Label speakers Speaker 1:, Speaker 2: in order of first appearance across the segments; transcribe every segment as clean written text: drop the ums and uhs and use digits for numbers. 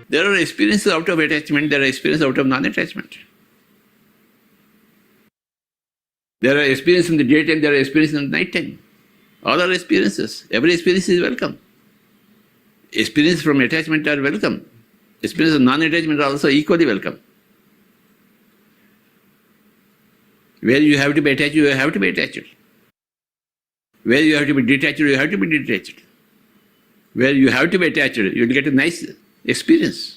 Speaker 1: There are experiences out of attachment, there are experiences out of non-attachment. There are experiences in the daytime, there are experiences in the night time. All are experiences. Every experience is welcome. Experiences from attachment are welcome. Experiences of non-attachment are also equally welcome. Where you have to be attached, you have to be attached. Where you have to be detached, you have to be detached. Where you have to be attached, you will get a nice experience.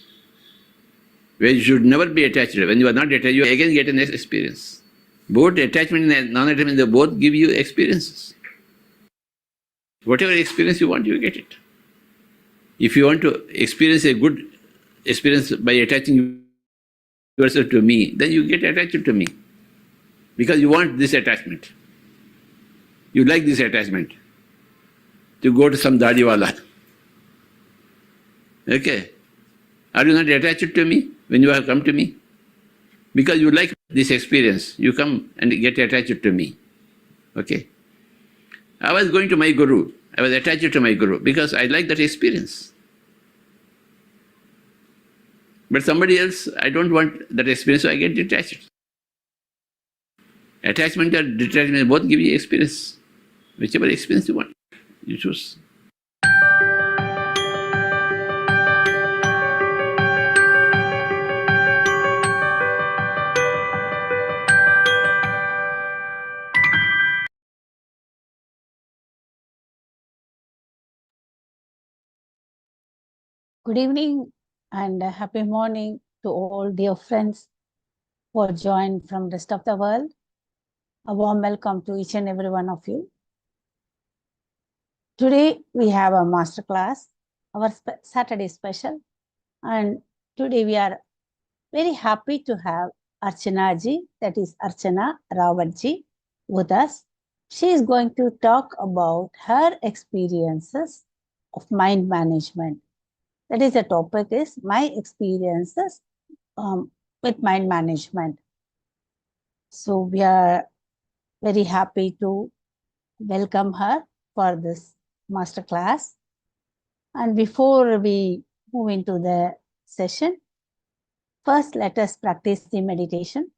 Speaker 1: Where you should never be attached, when you are not attached, you again get a nice experience. Both attachment and non-attachment, they both give you experiences. Whatever experience you want, you get it. If you want to experience a good experience by attaching yourself to me, then you get attached to me. Because you want this attachment. You like this attachment. To go to some dadiwala. Okay. Are you not attached to me when you have come to me? Because you like this experience, you come and get attached to me. Okay. I was going to my guru. I was attached to my guru because I like that experience. But somebody else, I don't want that experience, so I get detached. Attachment or detachment both give you experience. Whichever experience you want, you choose.
Speaker 2: Good evening and a happy morning to all dear friends who are joined from the rest of the world. A warm welcome to each and every one of you. Today we have a master class, our Saturday special, and today we are very happy to have Archana ji, that is Archana Rawat ji, with us. She is going to talk about her experiences of mind management. That is, the topic is my experiences with mind management. So we are very happy to welcome her for this master class. And before we move into the session, first let us practice the meditation.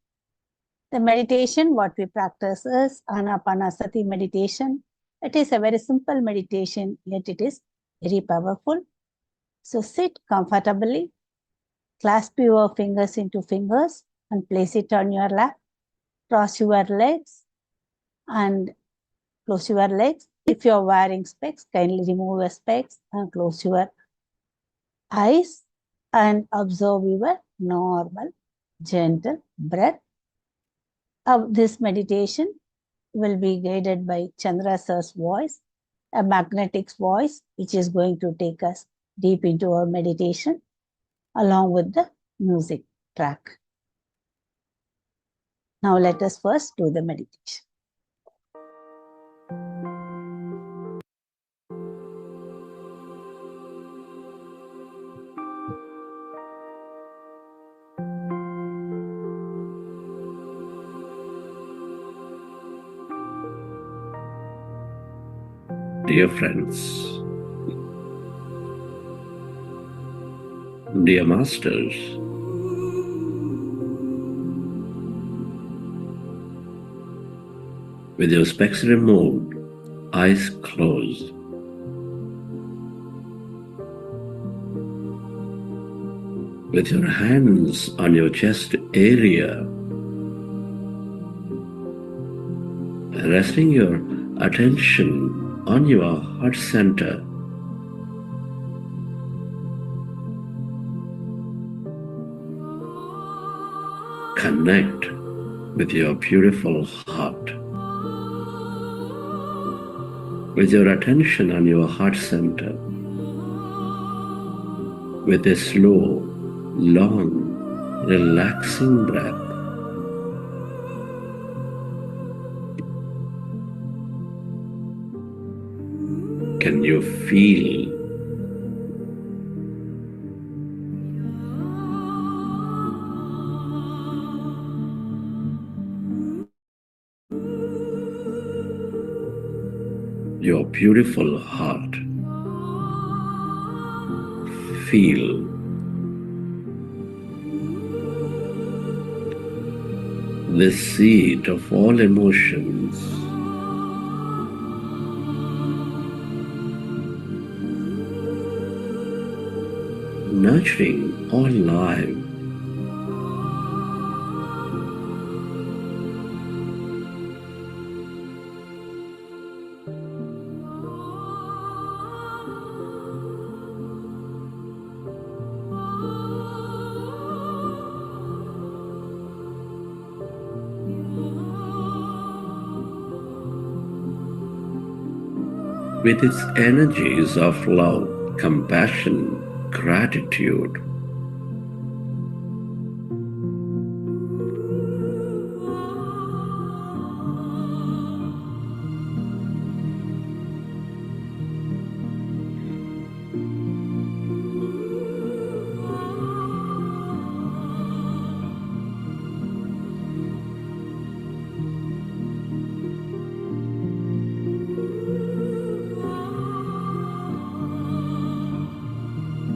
Speaker 2: The meditation, what we practice is Anapanasati meditation. It is a very simple meditation, yet it is very powerful. So sit comfortably, clasp your fingers into fingers and place it on your lap. Cross your legs and close your legs. If you are wearing specs, kindly remove your specs and close your eyes and observe your normal, gentle breath. This meditation will be guided by Chandra Sir's voice, a magnetic voice, which is going to take us deep into our meditation along with the music track. Now let us first do the meditation.
Speaker 1: Dear friends, dear masters, with your specs removed, eyes closed, with your hands on your chest area, resting your attention on your heart center. Connect with your beautiful heart. With your attention on your heart center, with a slow, long relaxing breath. Can you feel your beautiful heart? Feel the seed of all emotions, nurturing all life. With its energies of love, compassion, gratitude.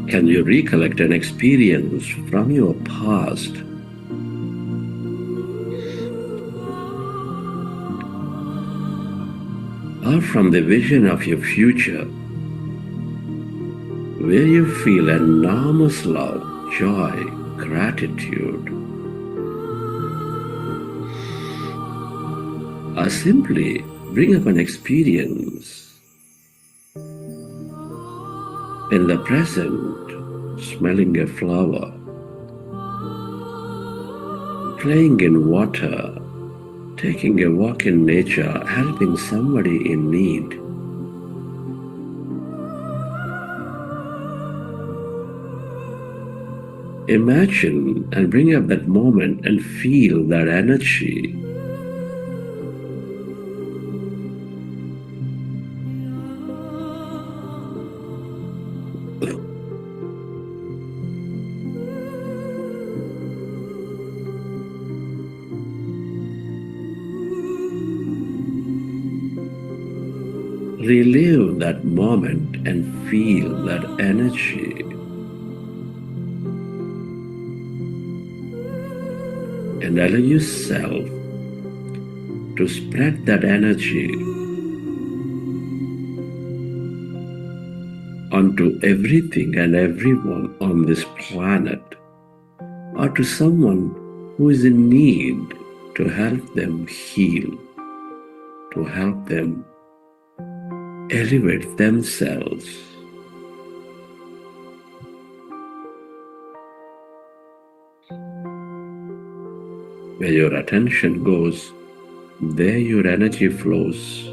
Speaker 1: Can you recollect an experience from your past or from the vision of your future where you feel enormous love, joy, gratitude, or simply bring up an experience in the present, smelling a flower, playing in water, taking a walk in nature, helping somebody in need. Imagine and bring up that moment and feel that energy. Relive that moment and feel that energy. And allow yourself to spread that energy onto everything and everyone on this planet, or to someone who is in need, to help them heal, to help them elevate themselves. Where your attention goes, there your energy flows.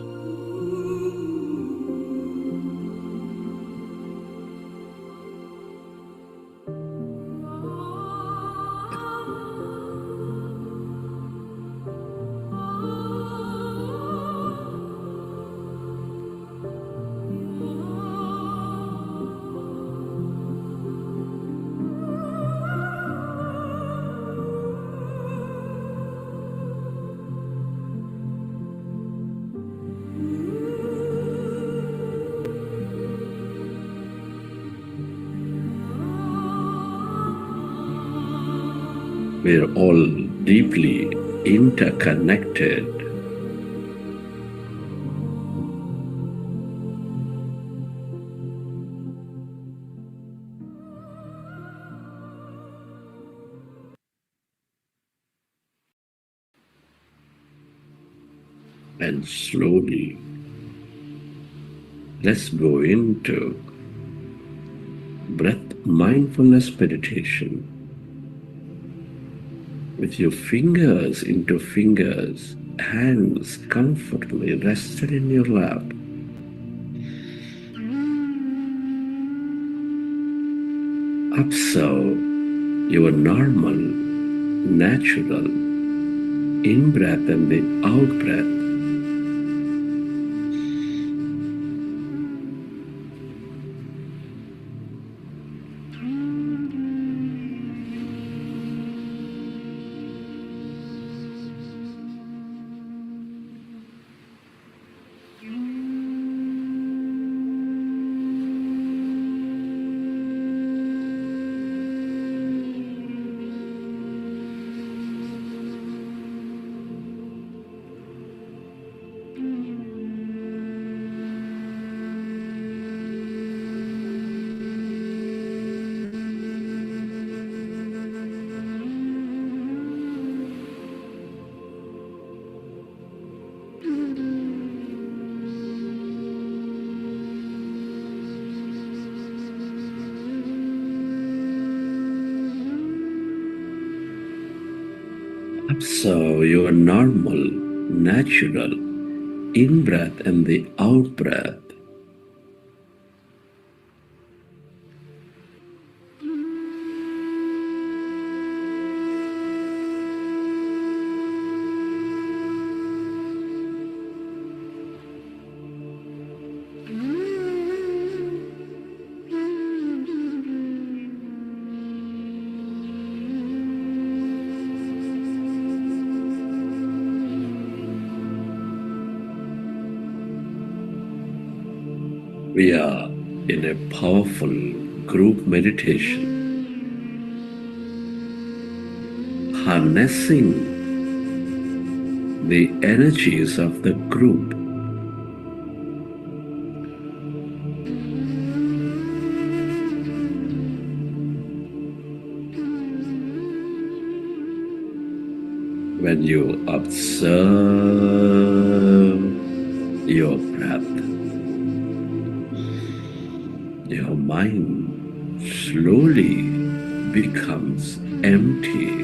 Speaker 1: We're all deeply interconnected. And slowly, let's go into breath mindfulness meditation. With your fingers into fingers, hands comfortably rested in your lap. Observe your normal natural in-breath and the out-breath. Observe your normal, natural in-breath and the out-breath. We are in a powerful group meditation, harnessing the energies of the group. When you observe your breath, your mind slowly becomes empty.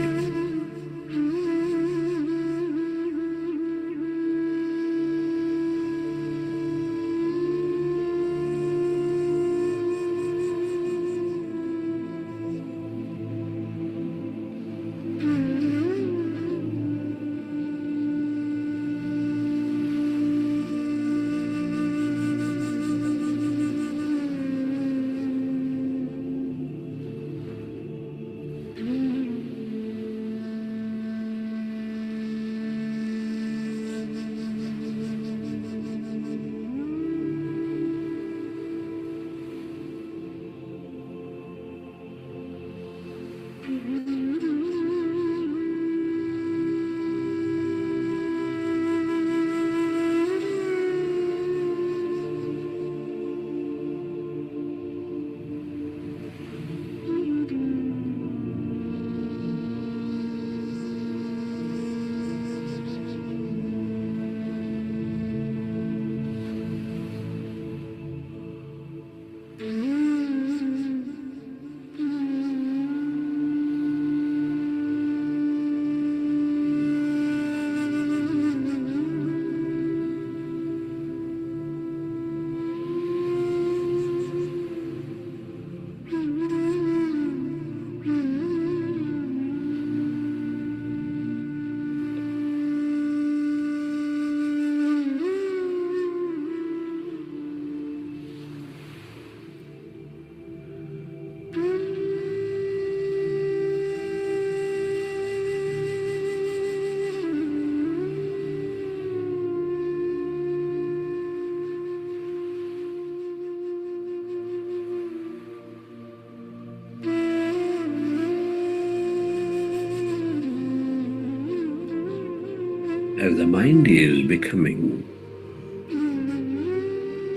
Speaker 1: As the mind is becoming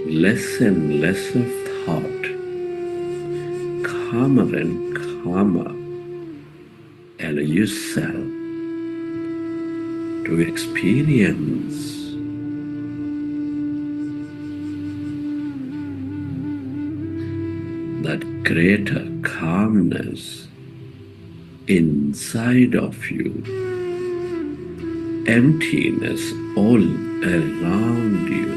Speaker 1: less and less of thought, calmer and calmer, allow yourself to experience that greater calmness inside of you, emptiness all around you.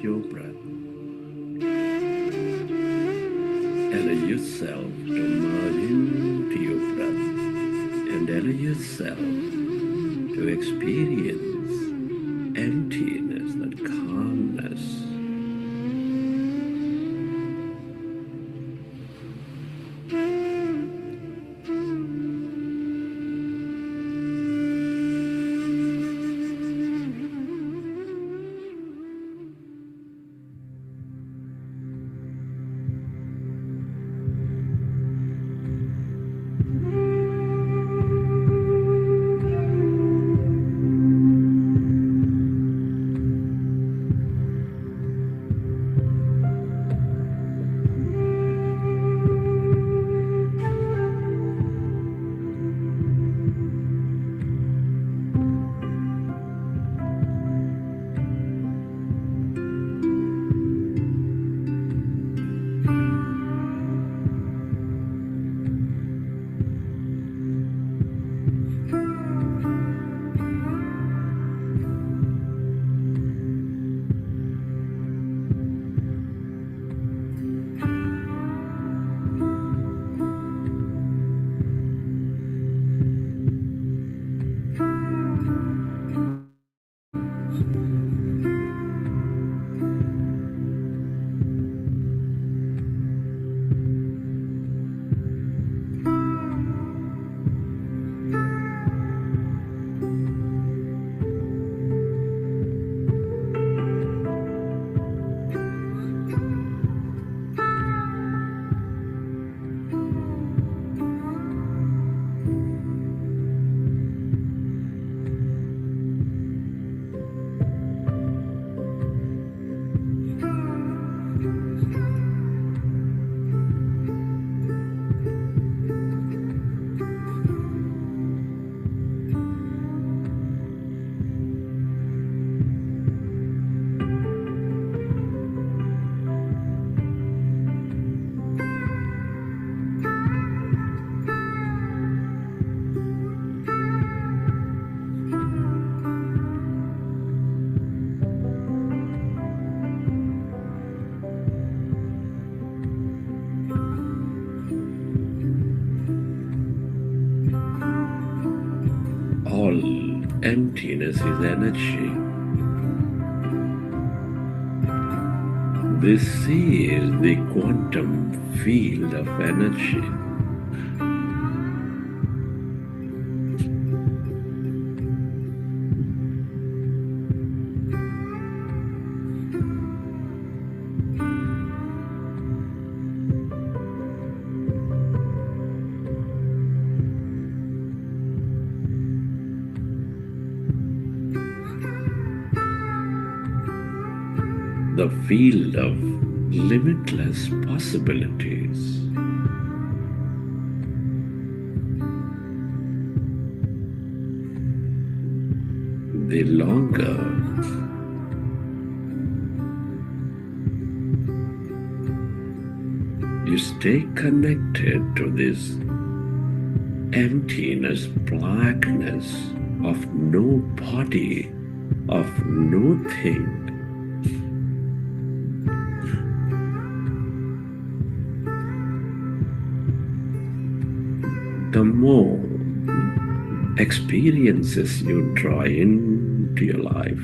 Speaker 1: your breath. Allow yourself to merge into your breath and allow yourself to experience emptiness, that calmness. All emptiness is energy. This is the quantum field of energy. The field of limitless possibilities. The longer you stay connected to this emptiness, blackness of no body, of no thing, the more experiences you draw into your life.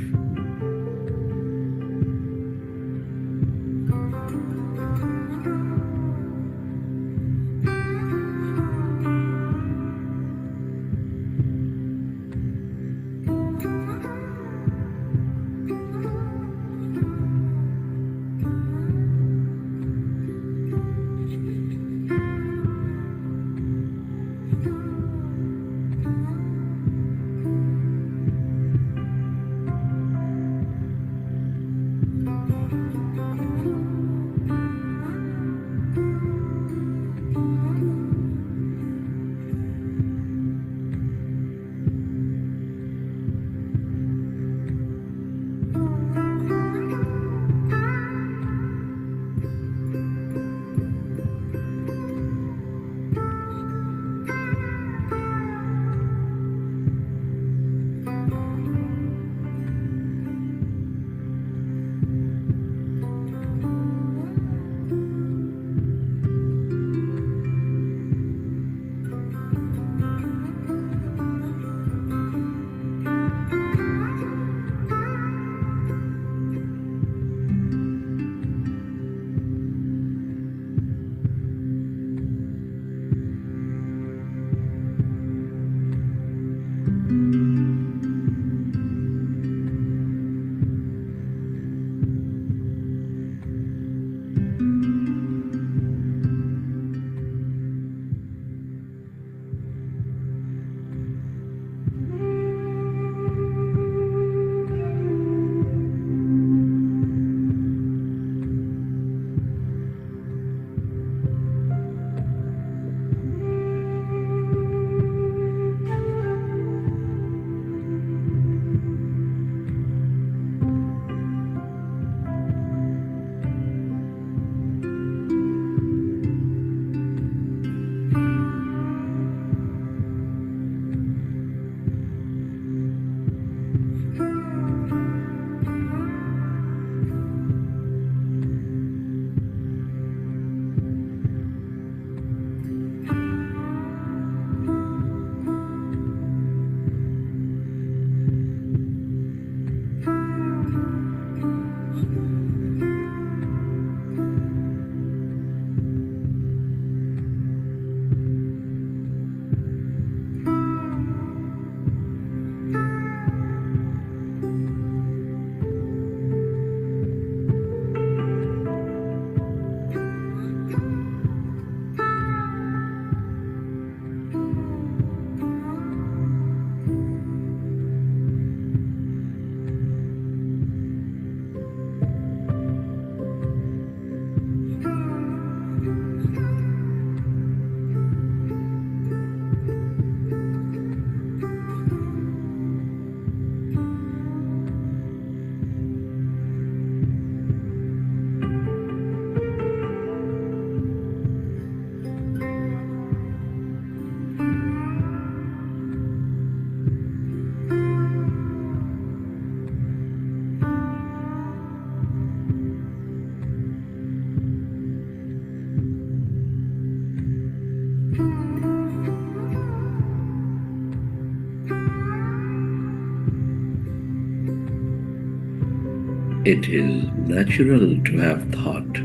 Speaker 3: It is natural to have thought.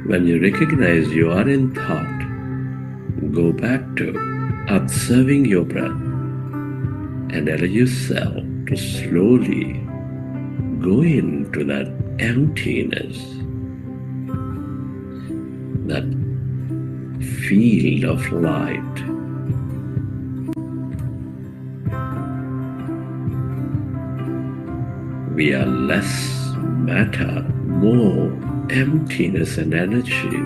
Speaker 3: When you recognize you are in thought, go back to observing your breath and allow yourself to slowly go into that emptiness, that field of light. We are less matter, more emptiness and energy.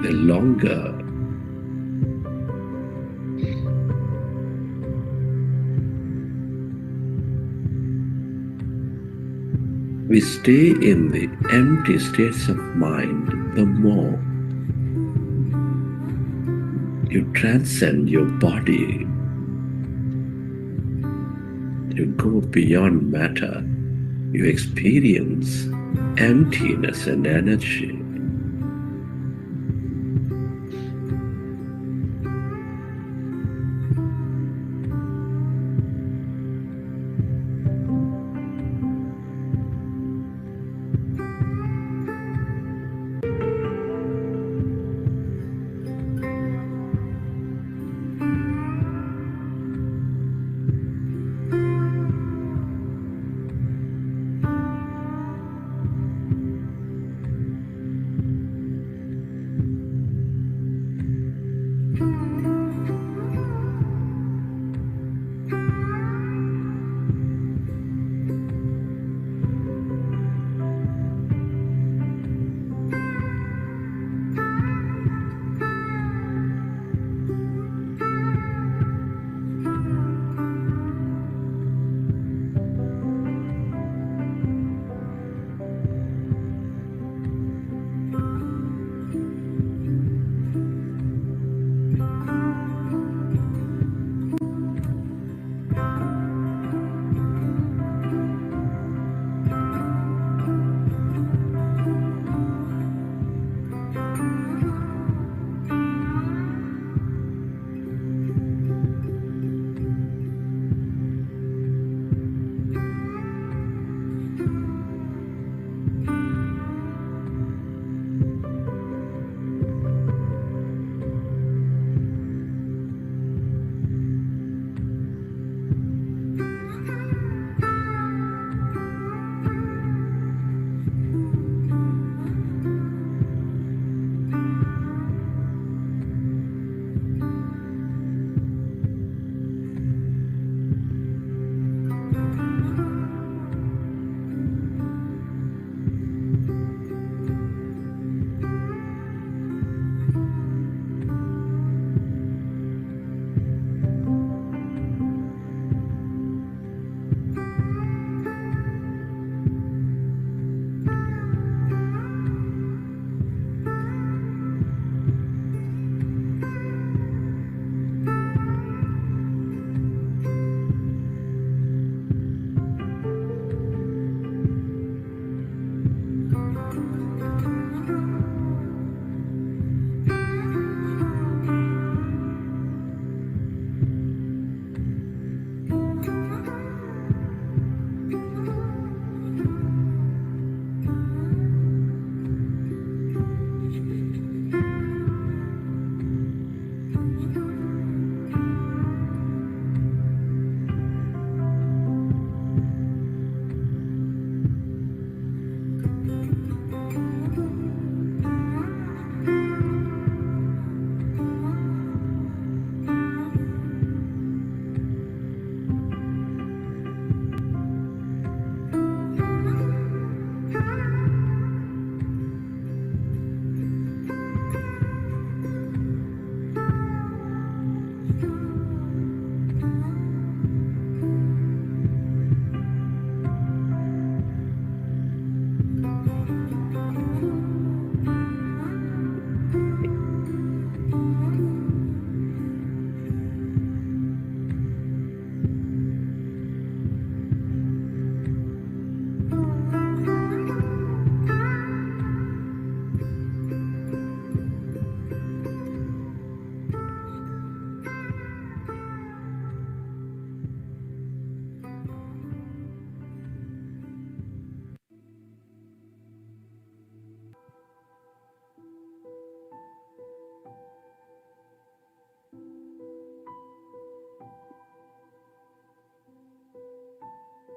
Speaker 3: The longer we stay in the empty states of mind, the more you transcend your body. You go beyond matter. You experience emptiness and energy.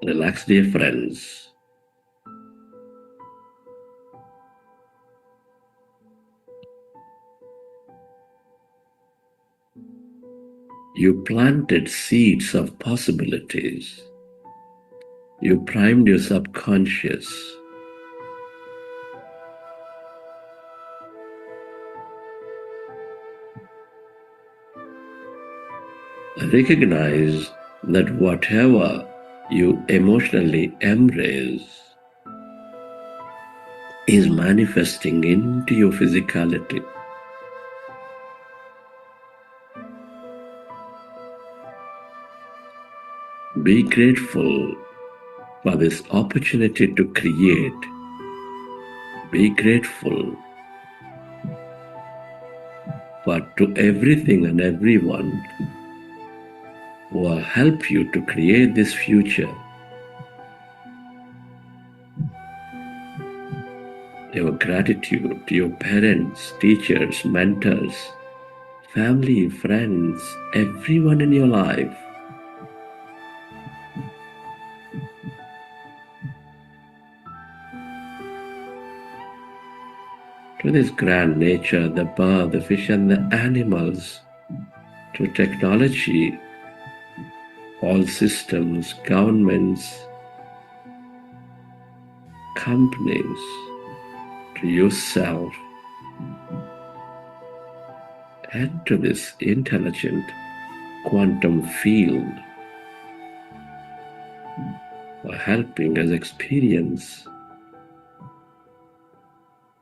Speaker 3: Relax, dear friends. You planted seeds of possibilities. You primed your subconscious. Recognize that whatever you emotionally embrace is manifesting into your physicality. Be grateful for this opportunity to create. Be grateful for to everything and everyone who will help you to create this future. Your gratitude to your parents, teachers, mentors, family, friends, everyone in your life. To this grand nature, the bird, the fish, and the animals, to technology, all systems, governments, companies, to yourself, and to this intelligent quantum field for helping us experience,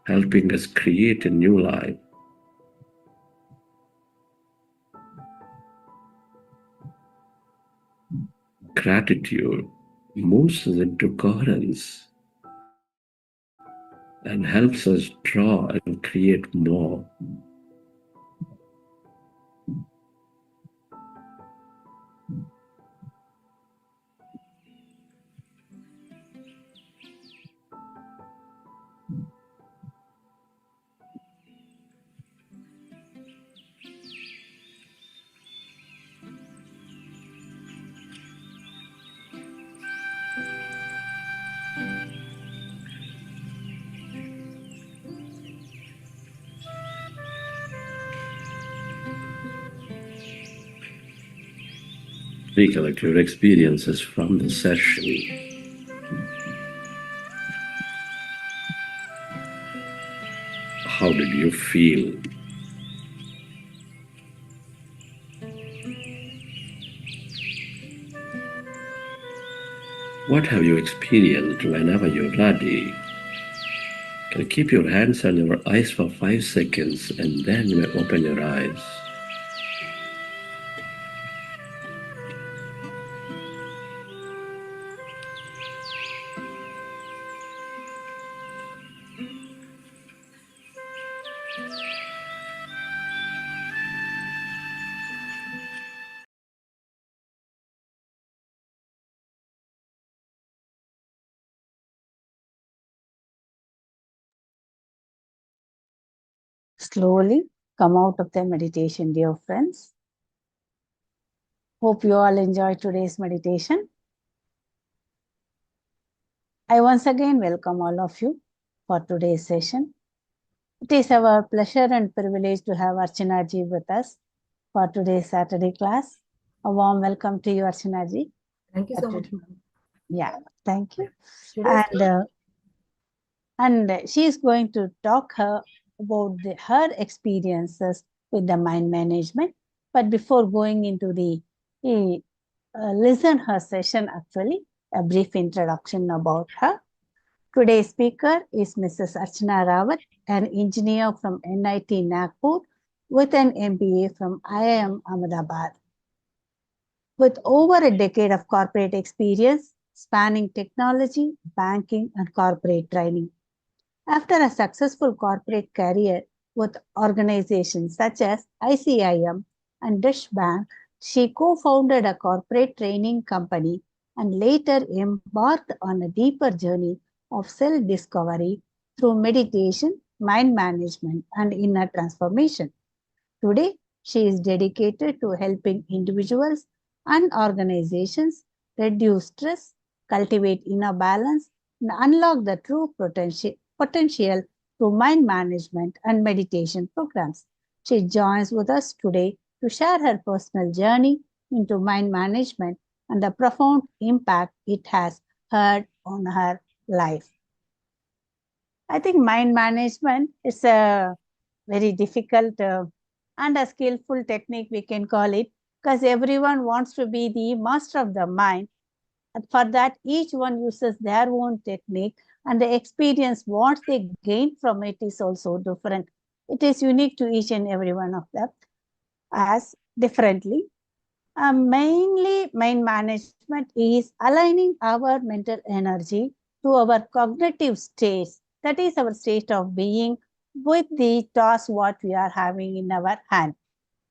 Speaker 3: helping us create a new life. Gratitude moves us into coherence and helps us draw and create more. Recollect your experiences from the session. How did you feel? What have you experienced? Whenever you're ready, can you keep your hands on your eyes for 5 seconds and then you may open your eyes.
Speaker 2: Slowly come out of the meditation, dear friends. Hope you all enjoyed today's meditation. I once again welcome all of you for today's session. It is our pleasure and privilege to have Archana ji with us for today's Saturday class. A warm welcome to you, Archana ji.
Speaker 4: Thank you so much, ma'am.
Speaker 2: Yeah, thank you.
Speaker 4: Should I start?
Speaker 2: And she is going to talk about her experiences with the mind management. But before going into the listen her session, actually, a brief introduction about her. Today's speaker is Mrs. Archana Rawat, an engineer from NIT Nagpur with an MBA from IIM Ahmedabad. With over a decade of corporate experience spanning technology, banking, and corporate training. After a successful corporate career with organizations such as ICIM and Dish Bank, she co-founded a corporate training company and later embarked on a deeper journey of self-discovery through meditation, mind management, and inner transformation. Today, she is dedicated to helping individuals and organizations reduce stress, cultivate inner balance, and unlock the true potential through mind management and meditation programs. She joins with us today to share her personal journey into mind management and the profound impact it has had on her life. I think mind management is a very difficult and a skillful technique, we can call it, because everyone wants to be the master of the mind. And for that, each one uses their own technique, and the experience, what they gain from it, is also different. It is unique to each and every one of them as differently. Mainly, mind management is aligning our mental energy to our cognitive states, that is our state of being, with the task what we are having in our hand.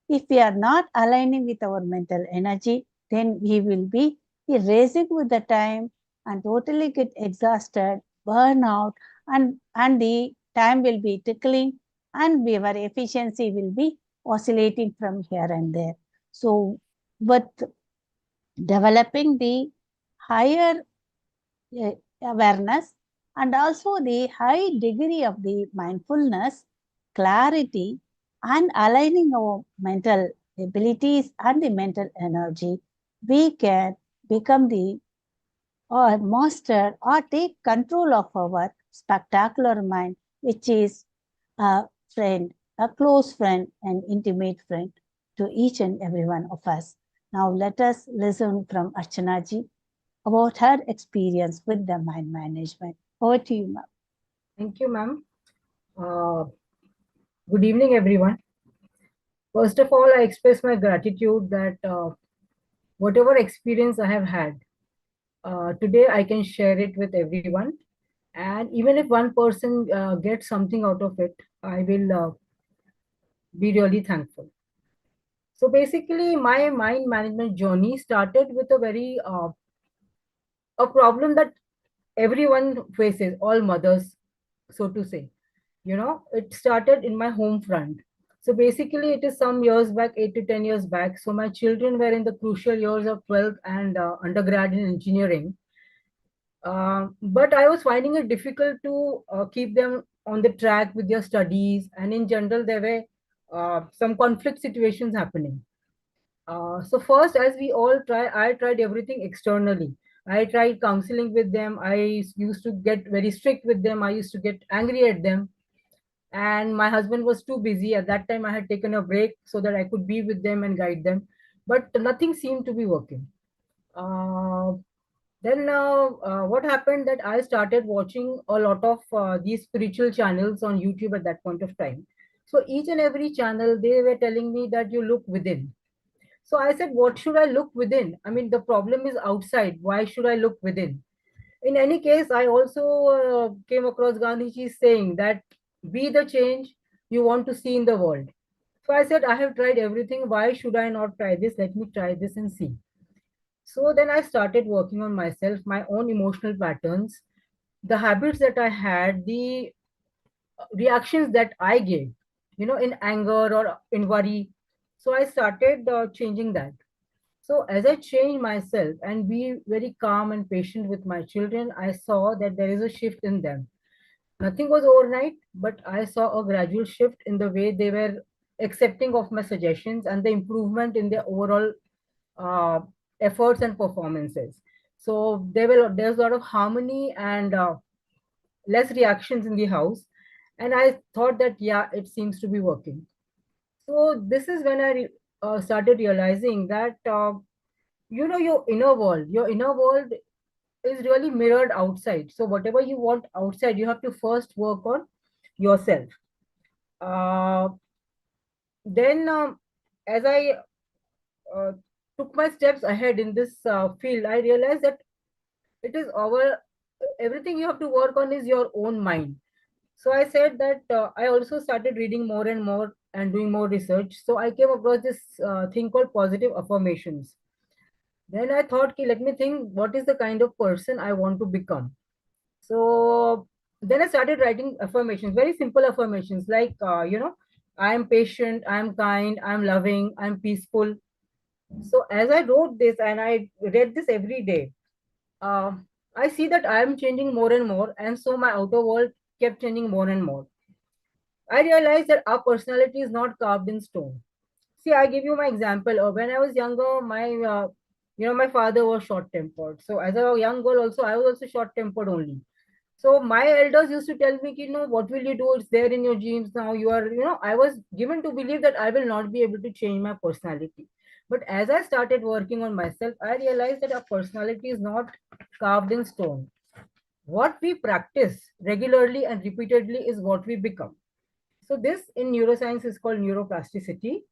Speaker 2: If we are not aligning with our mental energy, then we will be racing with the time and totally get exhausted, burn out, and the time will be tickling, and our efficiency will be oscillating from here and there. So, with developing the higher awareness and also the high degree of the mindfulness, clarity, and aligning our mental abilities and the mental energy, we can become the master or take control of our spectacular mind, which is a friend, a close friend, an intimate friend to each and every one of us. Now let us listen from Archana ji about her experience with the mind management. Over to you, ma'am.
Speaker 4: Thank you, ma'am. Good evening, everyone. First of all, I express my gratitude that whatever experience I have had, today I can share it with everyone. And even if one person gets something out of it, I will be really thankful. So basically, my mind management journey started with a problem that everyone faces, all mothers, so to say. It started in my home front. So basically, it is some years back, 8 to 10 years back. So my children were in the crucial years of 12th and undergrad in engineering. But I was finding it difficult to keep them on the track with their studies. And in general, there were some conflict situations happening. So first, as we all try, I tried everything externally. I tried counseling with them. I used to get very strict with them. I used to get angry at them. And my husband was too busy. At that time, I had taken a break so that I could be with them and guide them. But nothing seemed to be working. Uh, then what happened that I started watching a lot of these spiritual channels on YouTube at that point of time. So each and every channel, they were telling me that you look within. So I said, what should I look within? I mean, the problem is outside. Why should I look within? In any case, I also came across Gandhiji saying that be the change you want to see in the world. So I said, I have tried everything. Why should I not try this? Let me try this and see. So then I started working on myself, my own emotional patterns, the habits that I had, the reactions that I gave, in anger or in worry. So I started changing that. So as I changed myself and be very calm and patient with my children, I saw that there is a shift in them. Nothing was overnight, but I saw a gradual shift in the way they were accepting of my suggestions and the improvement in their overall uh, efforts and performances. So there's a lot of harmony and less reactions in the house. And I thought that, yeah, it seems to be working. So this is when I started realizing that, your inner world is really mirrored outside. So whatever you want outside, you have to first work on yourself. Uh, then, as I uh, took my steps ahead in this field, I realized that it is our everything you have to work on is your own mind. So I said that I also started reading more and more and doing more research. So I came across this thing called positive affirmations. Then I thought, okay, let me think what is the kind of person I want to become. So then I started writing affirmations, very simple affirmations like, I am patient, I am kind, I am loving, I am peaceful. So as I wrote this and I read this every day, uh, I see that I am changing more and more, and so my outer world kept changing more and more. I realized that our personality is not carved in stone. See, I give you my example. When I was younger, my father was short-tempered. So as a young girl, also I was also short-tempered only. So my elders used to tell me, what will you do? It's there in your genes now. I was given to believe that I will not be able to change my personality. But as I started working on myself, I realized that our personality is not carved in stone. What we practice regularly and repeatedly is what we become. So this in neuroscience is called neuroplasticity.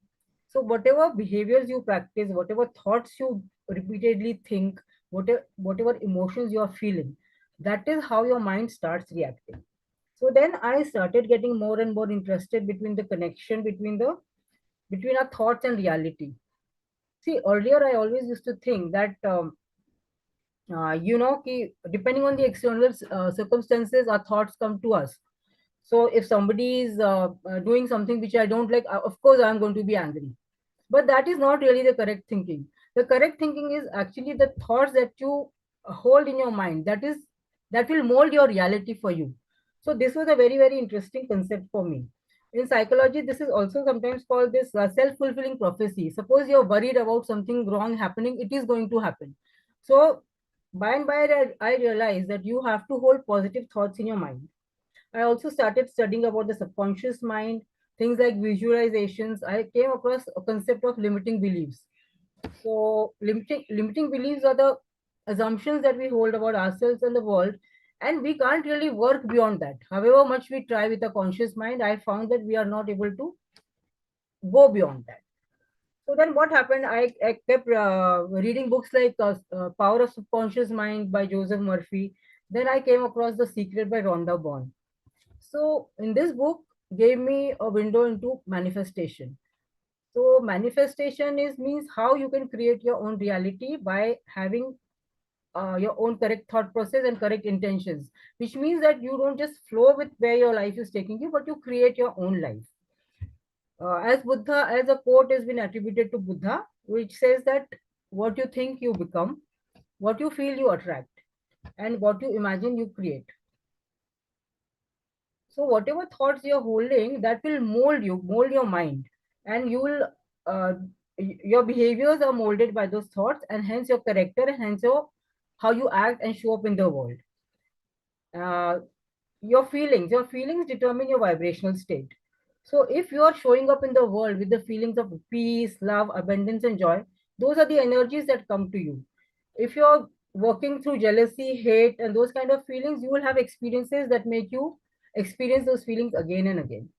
Speaker 4: So whatever behaviors you practice, whatever thoughts you repeatedly think, whatever emotions you are feeling, that is how your mind starts reacting. So then I started getting more and more interested between the connection between our thoughts and reality. See, earlier I always used to think that depending on the external circumstances, our thoughts come to us. So if somebody is doing something which I don't like, of course I'm going to be angry. But that is not really the correct thinking. The correct thinking is actually the thoughts that you hold in your mind. That will mold your reality for you. So this was a very, very interesting concept for me. In psychology, this is also sometimes called this self-fulfilling prophecy. Suppose you're worried about something wrong happening, it is going to happen. So by and by, I realized that you have to hold positive thoughts in your mind. I also started studying about the subconscious mind, things like visualizations. I came across a concept of limiting beliefs. So limiting beliefs are the assumptions that we hold about ourselves and the world, and we can't really work beyond that. However much we try with a conscious mind, I found that we are not able to go beyond that. So then what happened? I kept reading books like Power of Subconscious Mind by Joseph Murphy. Then I came across The Secret by Rhonda Byrne. So in this book gave me a window into manifestation. So manifestation is means how you can create your own reality by having your own correct thought process and correct intentions, which means that you don't just flow with where your life is taking you, but you create your own life. As a quote has been attributed to Buddha, which says that what you think you become, what you feel you attract, and what you imagine you create. So whatever thoughts you're holding, that will mold your mind, and you will your behaviors are molded by those thoughts, and hence your character, and hence how you act and show up in the world. Uh, your feelings determine your vibrational state. So if you are showing up in the world with the feelings of peace, love, abundance, and joy, those are the energies that come to you. If you're working through jealousy, hate, and those kind of feelings, you will have experiences that make you experience those feelings again and again.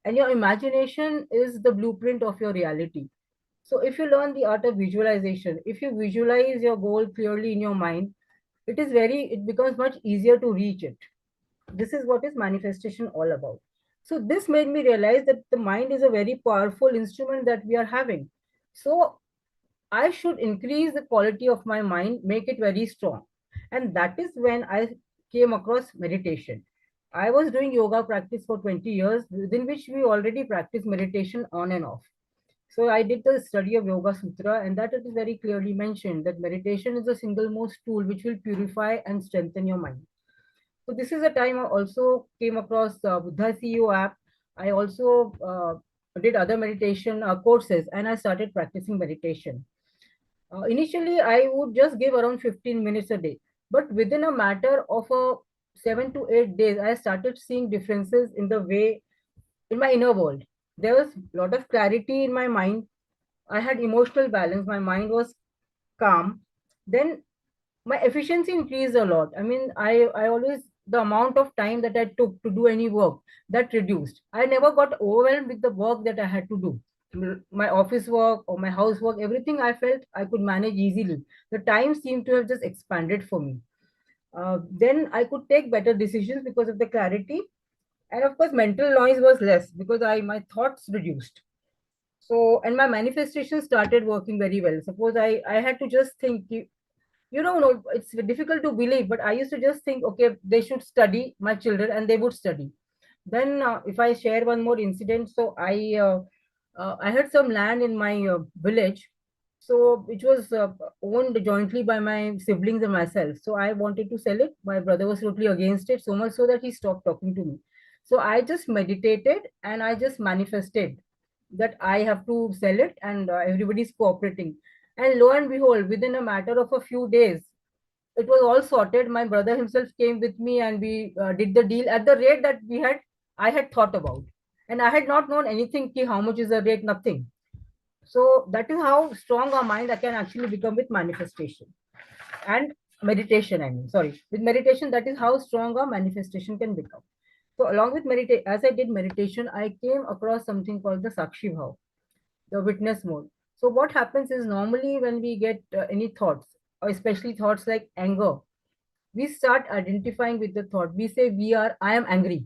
Speaker 4: And your imagination is the blueprint of your reality. So if you learn the art of visualization, if you visualize your goal clearly in your mind, it becomes much easier to reach it. This is what is manifestation all about. So this made me realize that the mind is a very powerful instrument that we are having. So I should increase the quality of my mind, make it very strong. And that is when I came across meditation. I was doing yoga practice for 20 years, within which we already practice meditation on and off. So I did the study of Yoga Sutra, and that it is very clearly mentioned that meditation is the single most tool which will purify and strengthen your mind. So this is a time I also came across Buddha CEO app. I also did other meditation courses, and I started practicing meditation. Initially, I would just give around 15 minutes a day, but within a matter of 7 to 8 days, I started seeing differences in the way in my inner world. There was a lot of clarity in my mind. I had emotional balance. My mind was calm. Then my efficiency increased a lot. I mean, I always, the amount of time that I took to do any work, that reduced. I never got overwhelmed with the work that I had to do. My office work or my housework, everything I felt I could manage easily. The time seemed to have just expanded for me. Then I could take better decisions because of the clarity, and of course mental noise was less because I my thoughts reduced. So and my manifestation started working very well. Suppose I had to just think, no, it's difficult to believe, but I used to just think, okay, they should study, my children, and they would study. Then if I share one more incident, so I had some land in my village. So which was owned jointly by my siblings and myself. So I wanted to sell it. My brother was totally against it, so much so that he stopped talking to me. So I just meditated and I just manifested that I have to sell it, and everybody's cooperating. And lo and behold, within a matter of a few days, it was all sorted. My brother himself came with me, and we did the deal at the rate that I had thought about, and I had not known anything. Ki how much is the rate? Nothing. So that is how strong our mind can actually become with manifestation and meditation. I mean, sorry, with meditation, that is how strong our manifestation can become. So along with meditation, as I did meditation, I came across something called the Sakshi Bhav, the witness mode. So what happens is, normally when we get any thoughts, or especially thoughts like anger, we start identifying with the thought. We say I am angry.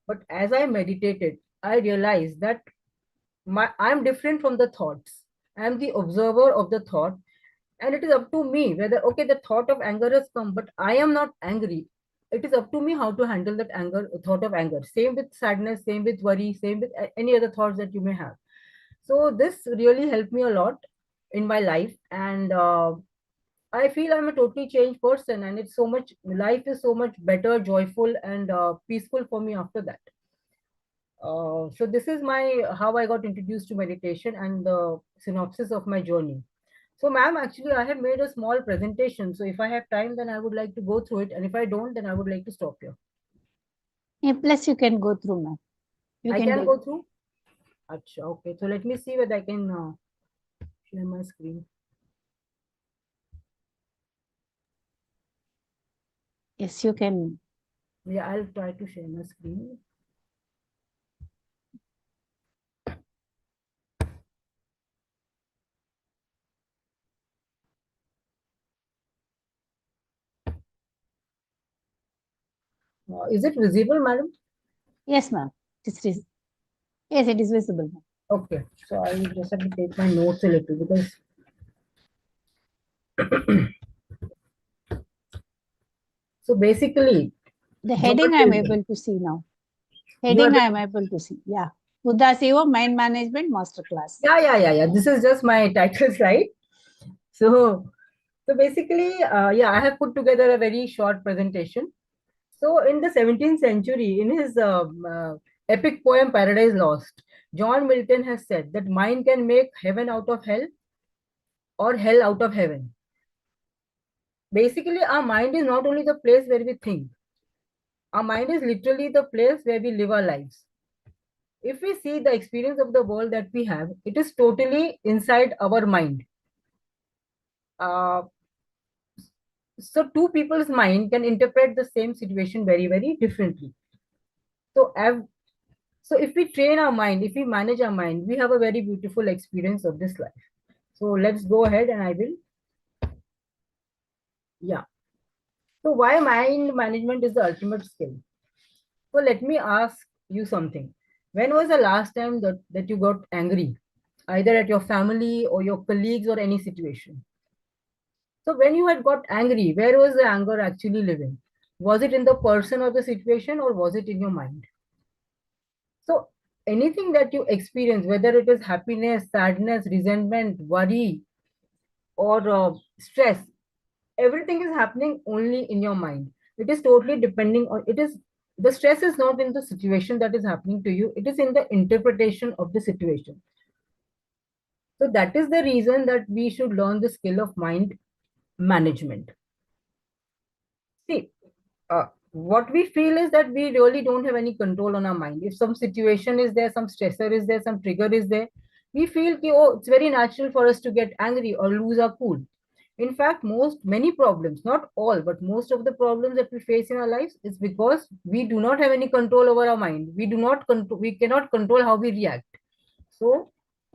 Speaker 4: But as I meditated, I realized that I'm different from the thoughts. I'm the observer of the thought, and it is up to me whether, okay, the thought of anger has come, but I am not angry. It is up to me how to handle that anger, thought of anger. Same with sadness, same with worry, same with any other thoughts that you may have. So this really helped me a lot in my life, and I feel I'm a totally changed person, and it's so much, life is so much better, joyful, and peaceful for me after that. So this is my how I got introduced to meditation and the synopsis of my journey. So, ma'am, actually, I have made a small presentation. So, if I have time, then I would like to go through it, and if I don't, then I would like to stop here.
Speaker 2: Yeah, plus you can go through, ma'am. You
Speaker 4: I
Speaker 2: can
Speaker 4: can
Speaker 2: do.
Speaker 4: go through. Acha, okay. So let me see whether I can share my screen.
Speaker 2: Yes, you can.
Speaker 4: Yeah, I'll try to share my screen. Is it visible, madam?
Speaker 2: Yes, ma'am. Yes, it is visible, ma'am.
Speaker 4: Okay. So I will just have to take my notes a little, because so basically,
Speaker 2: The
Speaker 4: God
Speaker 2: heading I am
Speaker 4: is-
Speaker 2: able to see now.
Speaker 4: you
Speaker 2: Heading
Speaker 4: are
Speaker 2: I am able to see. Yeah. Buddha Seva Mind Management Masterclass.
Speaker 4: yeah. This is just my title slide. So basically, yeah, I have put together a very short presentation. So in the 17th century, in his epic poem Paradise Lost, John Milton has said that mind can make heaven out of hell or hell out of heaven. Basically, our mind is not only the place where we think, our mind is literally the place where we live our lives. If we see the experience of the world that we have, it is totally inside our mind. Uh, so two people's mind can interpret the same situation very, very differently. So, so if we train our mind, if we manage our mind, we have a very beautiful experience of this life. So let's go ahead, and I will, yeah. So why mind management is the ultimate skill? So let me ask you something. When was the last time that you got angry, either at your family or your colleagues or any situation? So when you had got angry, where was the anger actually living? Was it in the person or the situation, or was it in your mind? So anything that you experience, whether it is happiness, sadness, resentment, worry, or stress, everything is happening only in your mind. It is totally depending on it is the stress is not in the situation that is happening to you, it is in the interpretation of the situation. So that is the reason that we should learn the skill of mind management. See, what we feel is that we really don't have any control on our mind. If some situation is there, some stressor is there, some trigger is there, we feel ki, oh, it's very natural for us to get angry or lose our cool. In fact, many problems, not all, but most of the problems that we face in our lives is because we do not have any control over our mind. We cannot control how we react. So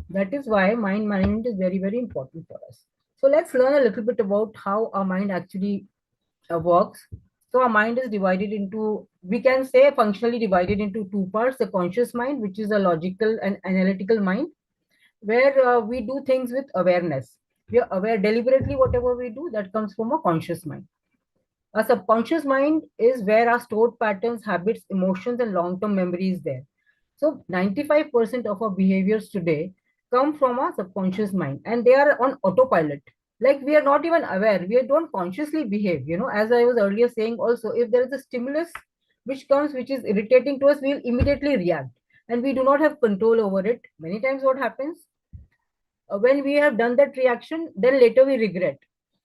Speaker 4: that is why mind management is very, very important for us. So let's learn a little bit about how our mind actually works. So our mind is divided into, we can say functionally divided into two parts: the conscious mind, which is a logical and analytical mind, where we do things with awareness. We are aware deliberately, whatever we do, that comes from a conscious mind. A subconscious mind is where our stored patterns, habits, emotions, and long term memory is there. So 95% of our behaviors today come from our subconscious mind, and they are on autopilot. Like we are not even aware, we don't consciously behave. As I was earlier saying also, if there is a stimulus which comes which is irritating to us, we'll immediately react, and we do not have control over it. Many times what happens, when we have done that reaction, then later we regret.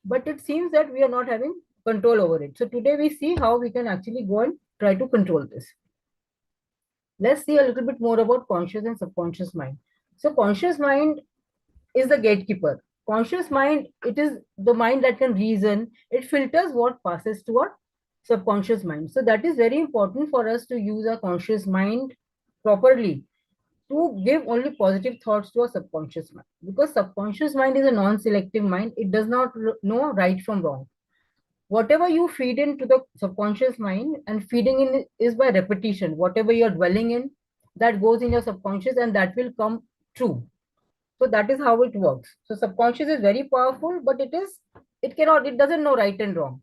Speaker 4: But it seems that we are not having control over it. So today we see how we can actually go and try to control this. Let's see a little bit more about conscious and subconscious mind. So conscious mind is the gatekeeper. Conscious mind, it is the mind that can reason. It filters what passes to our subconscious mind. So that is very important for us to use our conscious mind properly, to give only positive thoughts to our subconscious mind, because subconscious mind is a non-selective mind. It does not know right from wrong. Whatever you feed into the subconscious mind, and feeding in is by repetition, whatever you're dwelling in, that goes in your subconscious and that will come true. So that is how it works. So subconscious is very powerful, but it doesn't know right and wrong.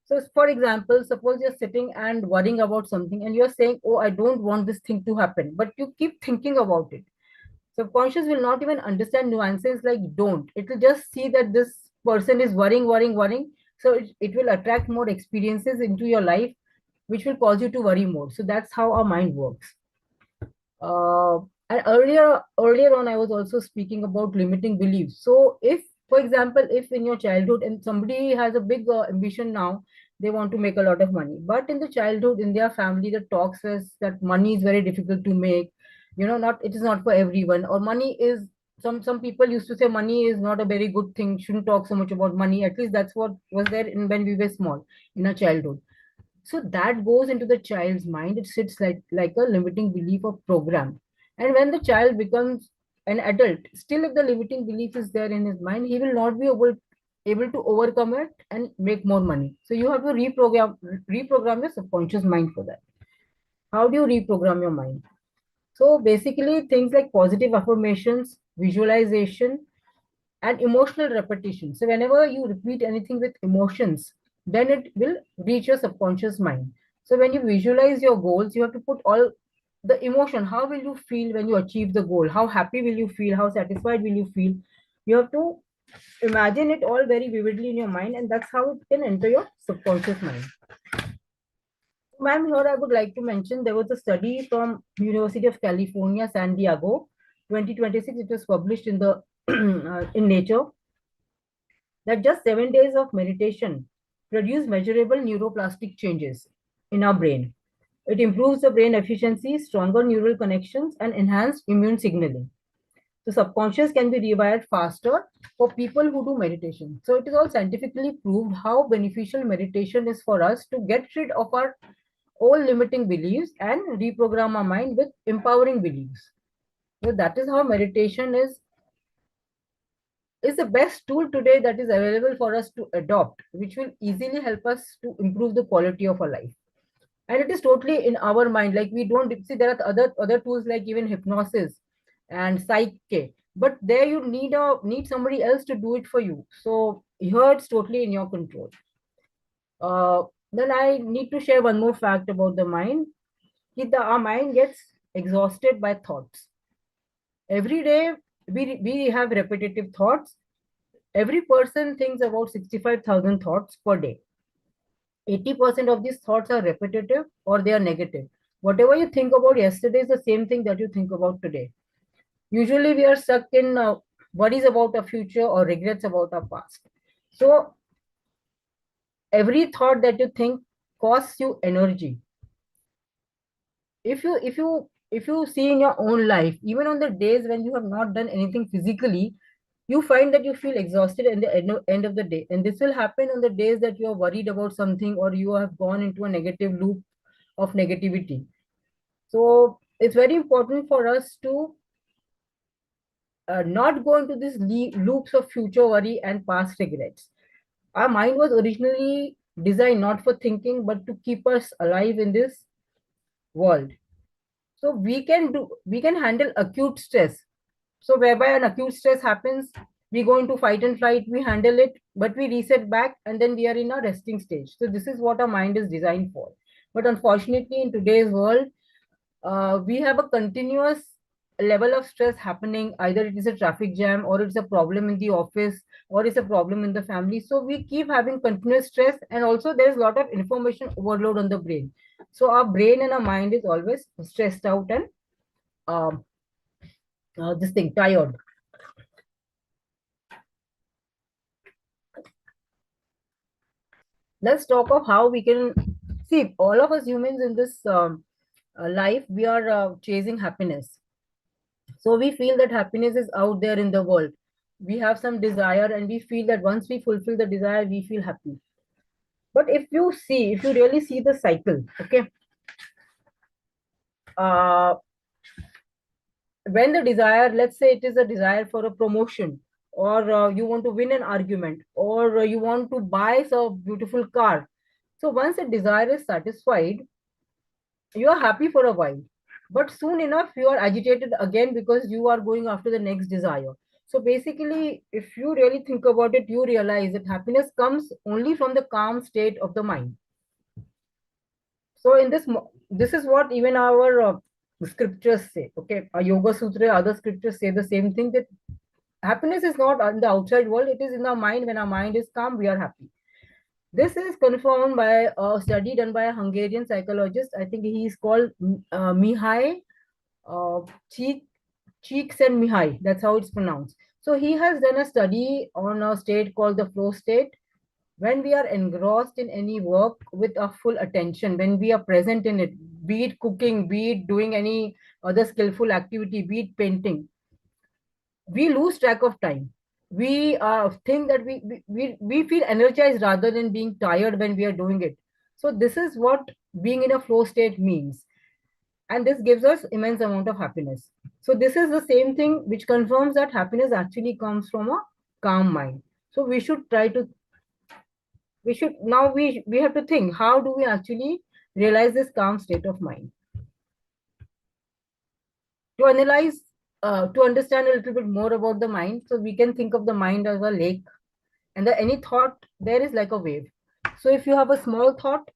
Speaker 4: So for example, suppose you're sitting and worrying about something and you're saying, oh, I don't want this thing to happen, but you keep thinking about it. Subconscious will not even understand nuances like don't. It will just see that this person is worrying. So it will attract more experiences into your life, which will cause you to worry more. So that's how our mind works. And earlier on, I was also speaking about limiting beliefs. So if, for example, if in your childhood and somebody has a big ambition now, they want to make a lot of money, but in the childhood, in their family, the talk says that money is very difficult to make. Not, it is not for everyone, or money is, some people used to say money is not a very good thing, shouldn't talk so much about money. At least that's what was there when we were small, in our childhood. So that goes into the child's mind. It sits like a limiting belief or program. And when the child becomes an adult, still if the limiting belief is there in his mind, he will not be able to overcome it and make more money. So you have to reprogram your subconscious mind for that. How do you reprogram your mind? So basically things like positive affirmations, visualization, and emotional repetition. So whenever you repeat anything with emotions, then it will reach your subconscious mind. So when you visualize your goals, you have to put all the emotion. How will you feel when you achieve the goal? How happy will you feel? How satisfied will you feel? You have to imagine it all very vividly in your mind, and that's how it can enter your subconscious mind. Ma'am, here I would like to mention there was a study from University of California, San Diego, 2026. It was published in the in Nature, that just 7 days of meditation produce measurable neuroplastic changes in our brain. It improves the brain efficiency, stronger neural connections, and enhanced immune signaling. The subconscious can be rewired faster for people who do meditation. So it is all scientifically proved how beneficial meditation is for us to get rid of our old limiting beliefs and reprogram our mind with empowering beliefs. So that is how meditation is the best tool today that is available for us to adopt, which will easily help us to improve the quality of our life. And it is totally in our mind. Like we don't see, there are other tools like even hypnosis and psyche, but there you need somebody else to do it for you. So here it's totally in your control. Then I need to share one more fact about the mind. Our mind gets exhausted by thoughts. Every day we have repetitive thoughts. Every person thinks about 65,000 thoughts per day. 80% of these thoughts are repetitive or they are negative. Whatever you think about yesterday is the same thing that you think about today. Usually we are stuck in worries about our future or regrets about our past. So every thought that you think costs you energy. If you see in your own life, even on the days when you have not done anything physically, you find that you feel exhausted at the end of the day. And this will happen on the days that you are worried about something or you have gone into a negative loop of negativity. So it's very important for us to not go into these loops of future worry and past regrets. Our mind was originally designed not for thinking, but to keep us alive in this world. So we can handle acute stress. So whereby an acute stress happens, we go into fight and flight, we handle it, but we reset back and then we are in a resting stage. So this is what our mind is designed for. But unfortunately, in today's world, we have a continuous level of stress happening, either it is a traffic jam, or it's a problem in the office, or it's a problem in the family. So we keep having continuous stress, and also there's a lot of information overload on the brain. So our brain and our mind is always stressed out and um, this thing tired. Let's talk of how we can see, all of us humans in this life, we are chasing happiness. So we feel that happiness is out there in the world. We have some desire, and we feel that once we fulfill the desire, we feel happy. But if you see, if you really see the cycle, okay, uh, when the desire, let's say it is a desire for a promotion, or you want to win an argument, or you want to buy a beautiful car. So once the desire is satisfied, you are happy for a while, but soon enough you are agitated again because you are going after the next desire. So basically, if you really think about it, you realize that happiness comes only from the calm state of the mind. So in this is what even our scriptures say. Okay, a Yoga Sutra, other scriptures say the same thing, that happiness is not in the outside world; it is in our mind. When our mind is calm, we are happy. This is confirmed by a study done by a Hungarian psychologist. I think he is called Mihai Cheeks and Mihai. That's how it's pronounced. So he has done a study on a state called the flow state. When we are engrossed in any work with our full attention, when we are present in it, be it cooking, be it doing any other skillful activity, be it painting, we lose track of time. We think that we feel energized rather than being tired when we are doing it. So this is what being in a flow state means, and this gives us immense amount of happiness. So this is the same thing which confirms that happiness actually comes from a calm mind. So we should try to, we have to think, how do we actually realize this calm state of mind? To analyze, to understand a little bit more about the mind, so we can think of the mind as a lake, and any thought there is like a wave. So if you have a small thought,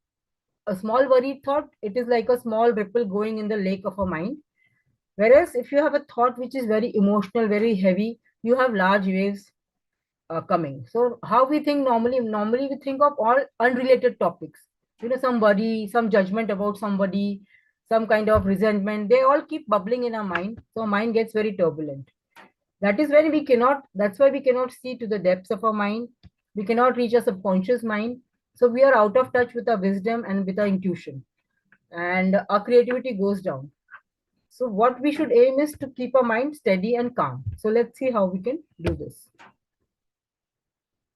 Speaker 4: a small worried thought, it is like a small ripple going in the lake of a mind. Whereas if you have a thought which is very emotional, very heavy, you have large waves coming. So how we think normally we think of all unrelated topics. Some worry, some judgment about somebody, some kind of resentment, they all keep bubbling in our mind. So our mind gets very turbulent. That's why we cannot see to the depths of our mind. We cannot reach a subconscious mind. So we are out of touch with our wisdom and with our intuition, and our creativity goes down. So what we should aim is to keep our mind steady and calm. So let's see how we can do this.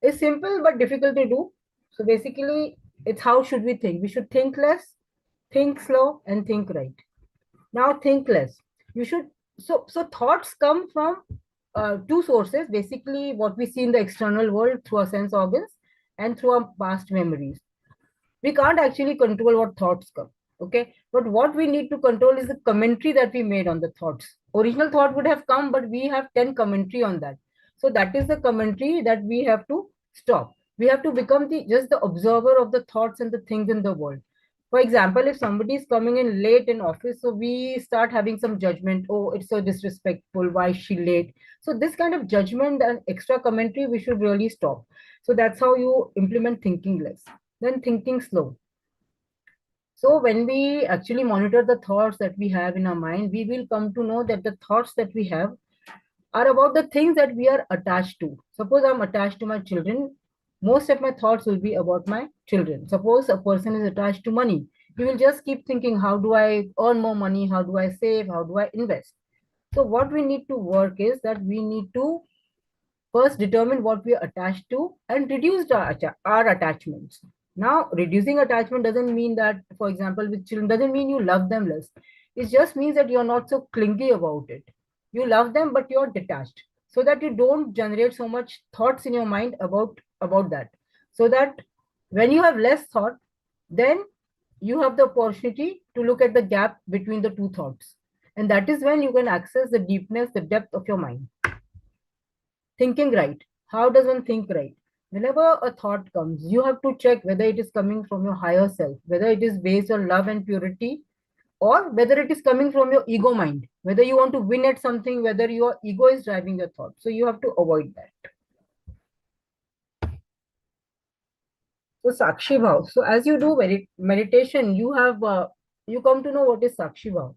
Speaker 4: It's simple but difficult to do. So basically, it's how should we think? We should think less, think slow, and think right. Now think less. You should so thoughts come from two sources. Basically, what we see in the external world through our sense organs and through our past memories. We can't actually control what thoughts come. Okay, but what we need to control is the commentary that we made on the thoughts. Original thought would have come, but we have 10 commentary on that. So that is the commentary that we have to stop. We have to become just the observer of the thoughts and the things in the world. For example, if somebody is coming in late in office, so we start having some judgment. Oh, it's so disrespectful. Why is she late? So this kind of judgment and extra commentary, we should really stop. So that's how you implement thinking less. Then thinking slow. So when we actually monitor the thoughts that we have in our mind, we will come to know that the thoughts that we have are about the things that we are attached to. Suppose I'm attached to my children, most of my thoughts will be about my children. Suppose a person is attached to money, he will just keep thinking, how do I earn more money? How do I save? How do I invest? So what we need to work is that we need to first determine what we are attached to and reduce our attachments. Now, reducing attachment doesn't mean that, for example, with children, doesn't mean you love them less. It just means that you're not so clingy about it. You love them, but you're detached, so that you don't generate so much thoughts in your mind about that. So that when you have less thought, then you have the opportunity to look at the gap between the two thoughts. And that is when you can access the deepness, the depth of your mind. Thinking right. How does one think right? Whenever a thought comes, you have to check whether it is coming from your higher self, whether it is based on love and purity, or whether it is coming from your ego mind, whether you want to win at something, whether your ego is driving your thought. So you have to avoid that. So Sakshi Bhav. So as you do meditation, you come to know what is Sakshi Bhav.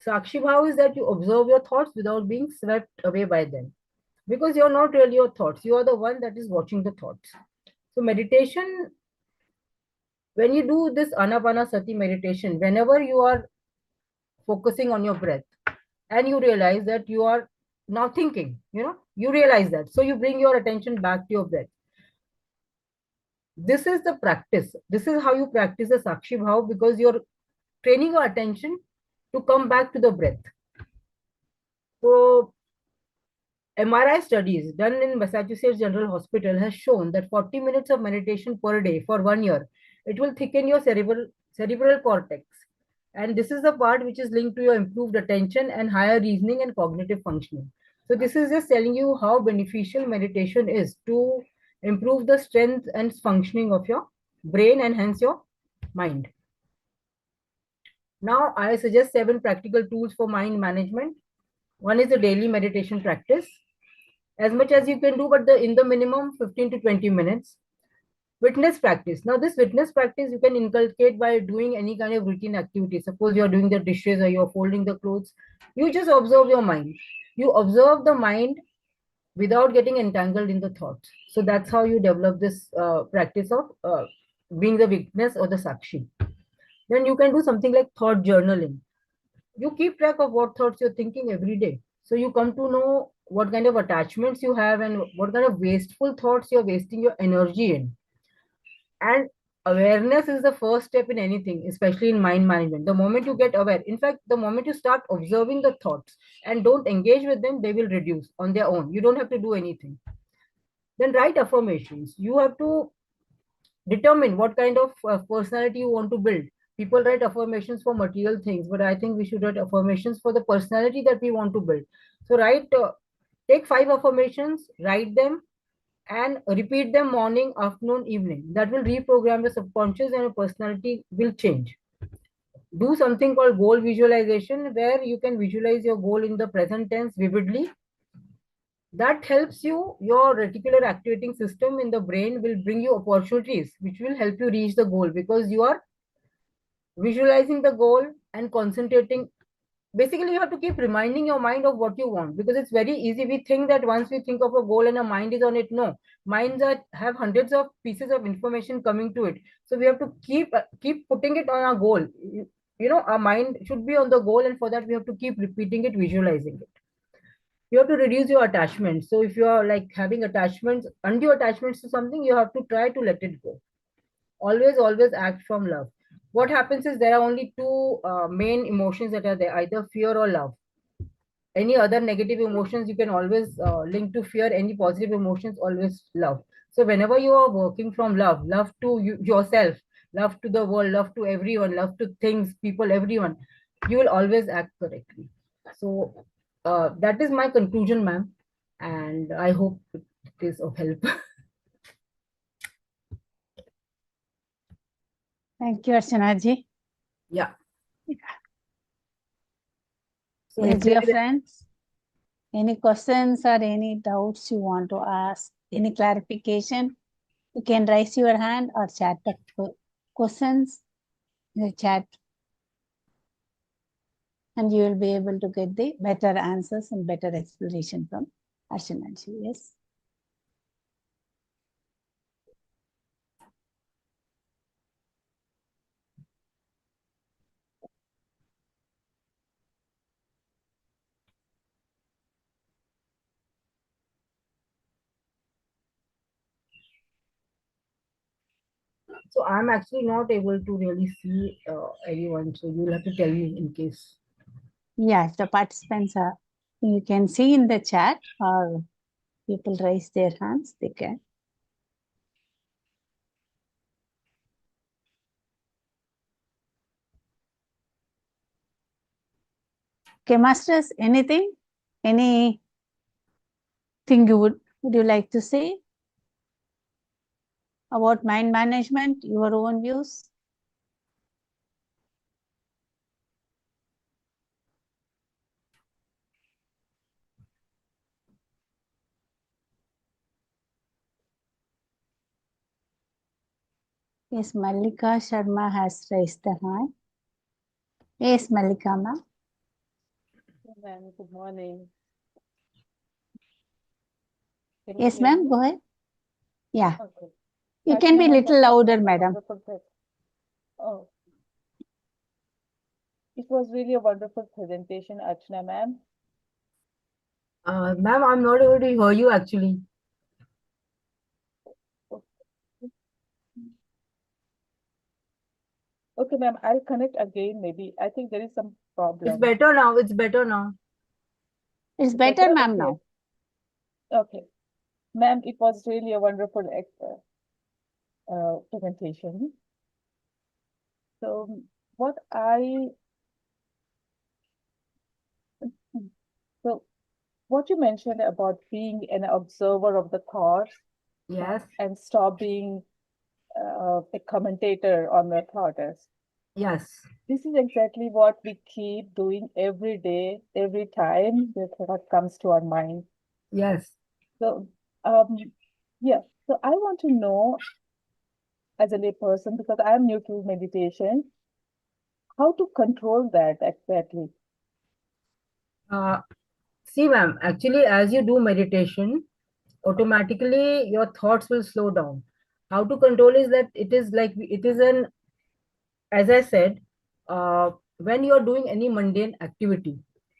Speaker 4: Sakshi Bhav is that you observe your thoughts without being swept away by them, because you're not really your thoughts. You are the one that is watching the thoughts. So meditation, when you do this Anapanasati meditation, whenever you are focusing on your breath and you realize that you are now thinking, you realize that. So you bring your attention back to your breath. This is the practice. This is how you practice the Sakshi Bhav, because you're training your attention to come back to the breath. So MRI studies done in Massachusetts General Hospital has shown that 40 minutes of meditation per day for 1 year, it will thicken your cerebral cortex. And this is the part which is linked to your improved attention and higher reasoning and cognitive functioning. So this is just telling you how beneficial meditation is to improve the strength and functioning of your brain and hence your mind. Now I suggest 7 practical tools for mind management. One is the daily meditation practice, as much as you can do, but in the minimum 15 to 20 minutes. Witness practice. Now this witness practice you can inculcate by doing any kind of routine activity. Suppose you're doing the dishes or you're folding the clothes. You just observe your mind. You observe the mind without getting entangled in the thoughts. So that's how you develop this practice of being the witness or the sakshi. Then you can do something like thought journaling. You keep track of what thoughts you're thinking every day. So you come to know what kind of attachments you have and what kind of wasteful thoughts you're wasting your energy in. And awareness is the first step in anything, especially in mind management. The moment you get aware, in fact, the moment you start observing the thoughts and don't engage with them, they will reduce on their own. You don't have to do anything. Then write affirmations. You have to determine what kind of personality you want to build. People write affirmations for material things, but I think we should write affirmations for the personality that we want to build. So take 5 affirmations, write them, and repeat them morning, afternoon, evening. That will reprogram your subconscious and your personality will change. Do something called goal visualization, where you can visualize your goal in the present tense vividly. That helps you. Your reticular activating system in the brain will bring you opportunities which will help you reach the goal, because you are visualizing the goal and concentrating. Basically, you have to keep reminding your mind of what you want, because it's very easy. We think that once we think of a goal and our mind is on it. No, minds have hundreds of pieces of information coming to it. So we have to keep putting it on our goal. Our mind should be on the goal, and for that we have to keep repeating it, visualizing it. You have to reduce your attachments. So if you are like having attachments, undue attachments to something, you have to try to let it go. Always act from love. What happens is there are only 2 main emotions that are there, either fear or love. Any other negative emotions you can always link to fear. Any positive emotions, always love. So whenever you are working from love to yourself, love to the world, love to everyone, love to things, people, everyone, you will always act correctly. So that is my conclusion, ma'am, and I hope it is of help.
Speaker 2: Thank you, Archana ji.
Speaker 4: Yeah. So
Speaker 2: Yes,
Speaker 4: if
Speaker 2: dear
Speaker 4: there is-
Speaker 2: friends, any questions or any doubts you want to ask, any clarification, you can raise your hand or chat the questions in the chat, and you will be able to get the better answers and better explanation from Archana ji. Yes.
Speaker 4: So I'm actually not able to really see anyone. So you'll have to tell me in case.
Speaker 2: Yeah, if the participants are, you can see in the chat or people raise their hands, they can. Okay, masters, anything? Anything would you like to say about mind management, your own views? Yes, Mallika Sharma has raised the hand. Yes, Mallika ma'am.
Speaker 5: Ma'am, good morning. Can you
Speaker 2: Yes,
Speaker 5: hear
Speaker 2: ma'am,
Speaker 5: me?
Speaker 2: go ahead. Yeah,
Speaker 5: Okay.
Speaker 2: you can be
Speaker 5: Archana ma'am,
Speaker 2: little
Speaker 5: that was
Speaker 2: louder,
Speaker 5: really a
Speaker 2: madam.
Speaker 5: wonderful Oh, it was really a wonderful presentation, Archana ma'am.
Speaker 4: Ma'am, I'm not able to hear you actually.
Speaker 5: Okay, ma'am, I'll connect again maybe. I think there is some
Speaker 4: It's
Speaker 5: problem.
Speaker 4: better now. It's better now.
Speaker 2: It's better, ma'am,
Speaker 5: Okay.
Speaker 2: now.
Speaker 5: Okay. Ma'am, it was really a wonderful presentation. So what I so what you mentioned about being an observer of the thoughts
Speaker 4: Yes.
Speaker 5: and stop being a commentator on the thoughts.
Speaker 4: Yes.
Speaker 5: This is exactly what we keep doing every day, every time the thought comes to our mind.
Speaker 4: Yes.
Speaker 5: So, yeah. So I want to know, as a layperson, because I am new to meditation, how to control that exactly.
Speaker 4: Uh, See, ma'am, actually, as you do meditation, automatically your thoughts will slow down. How to control is that it is like it is an, as I said, when you are doing any mundane activity.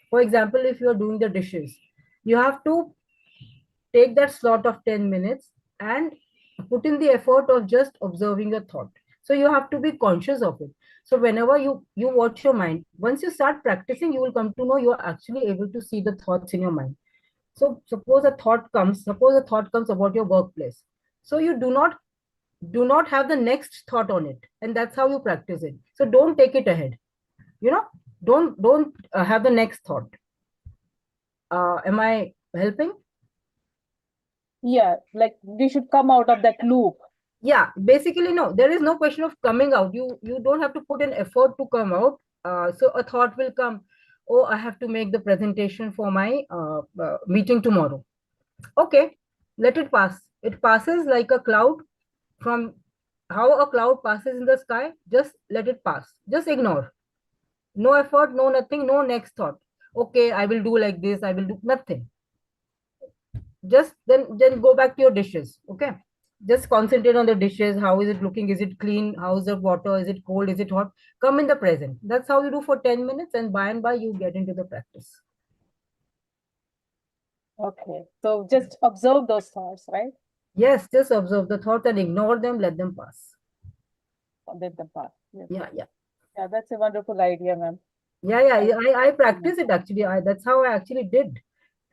Speaker 4: For example, if you are doing the dishes, you have to take that slot of 10 minutes and put in the effort of just observing your thought. So you have to be conscious of it. So whenever you watch your mind, once you start practicing, you will come to know you are actually able to see the thoughts in your mind. So suppose a thought comes about your workplace. So you do not have the next thought on it, and that's how you practice it. So don't take it ahead. You know, don't have the next thought. Am I helping?
Speaker 5: Yeah, like we should come out of that loop.
Speaker 4: Yeah, basically, no, there is no question of coming out. You don't have to put an effort to come out. So a thought will come. Oh, I have to make the presentation for my meeting tomorrow. Okay, let it pass. It passes like a cloud. From how a cloud passes in the sky, just let it pass. Just ignore. No effort, no nothing, no next thought. Okay, I will do like this, I will do nothing. Just then go back to your dishes. Okay, just concentrate on the dishes. How is it looking? Is it clean? How is the water? Is it cold? Is it hot? Come in the present. That's how you do for 10 minutes, and by you get into the practice.
Speaker 5: Okay. So just observe those thoughts, right?
Speaker 4: Yes, just observe the thoughts and ignore them, let them pass.
Speaker 5: Let them pass. Yes.
Speaker 4: Yeah.
Speaker 5: Yeah, that's a wonderful idea, ma'am.
Speaker 4: Yeah. I practice it actually. That's how I actually did,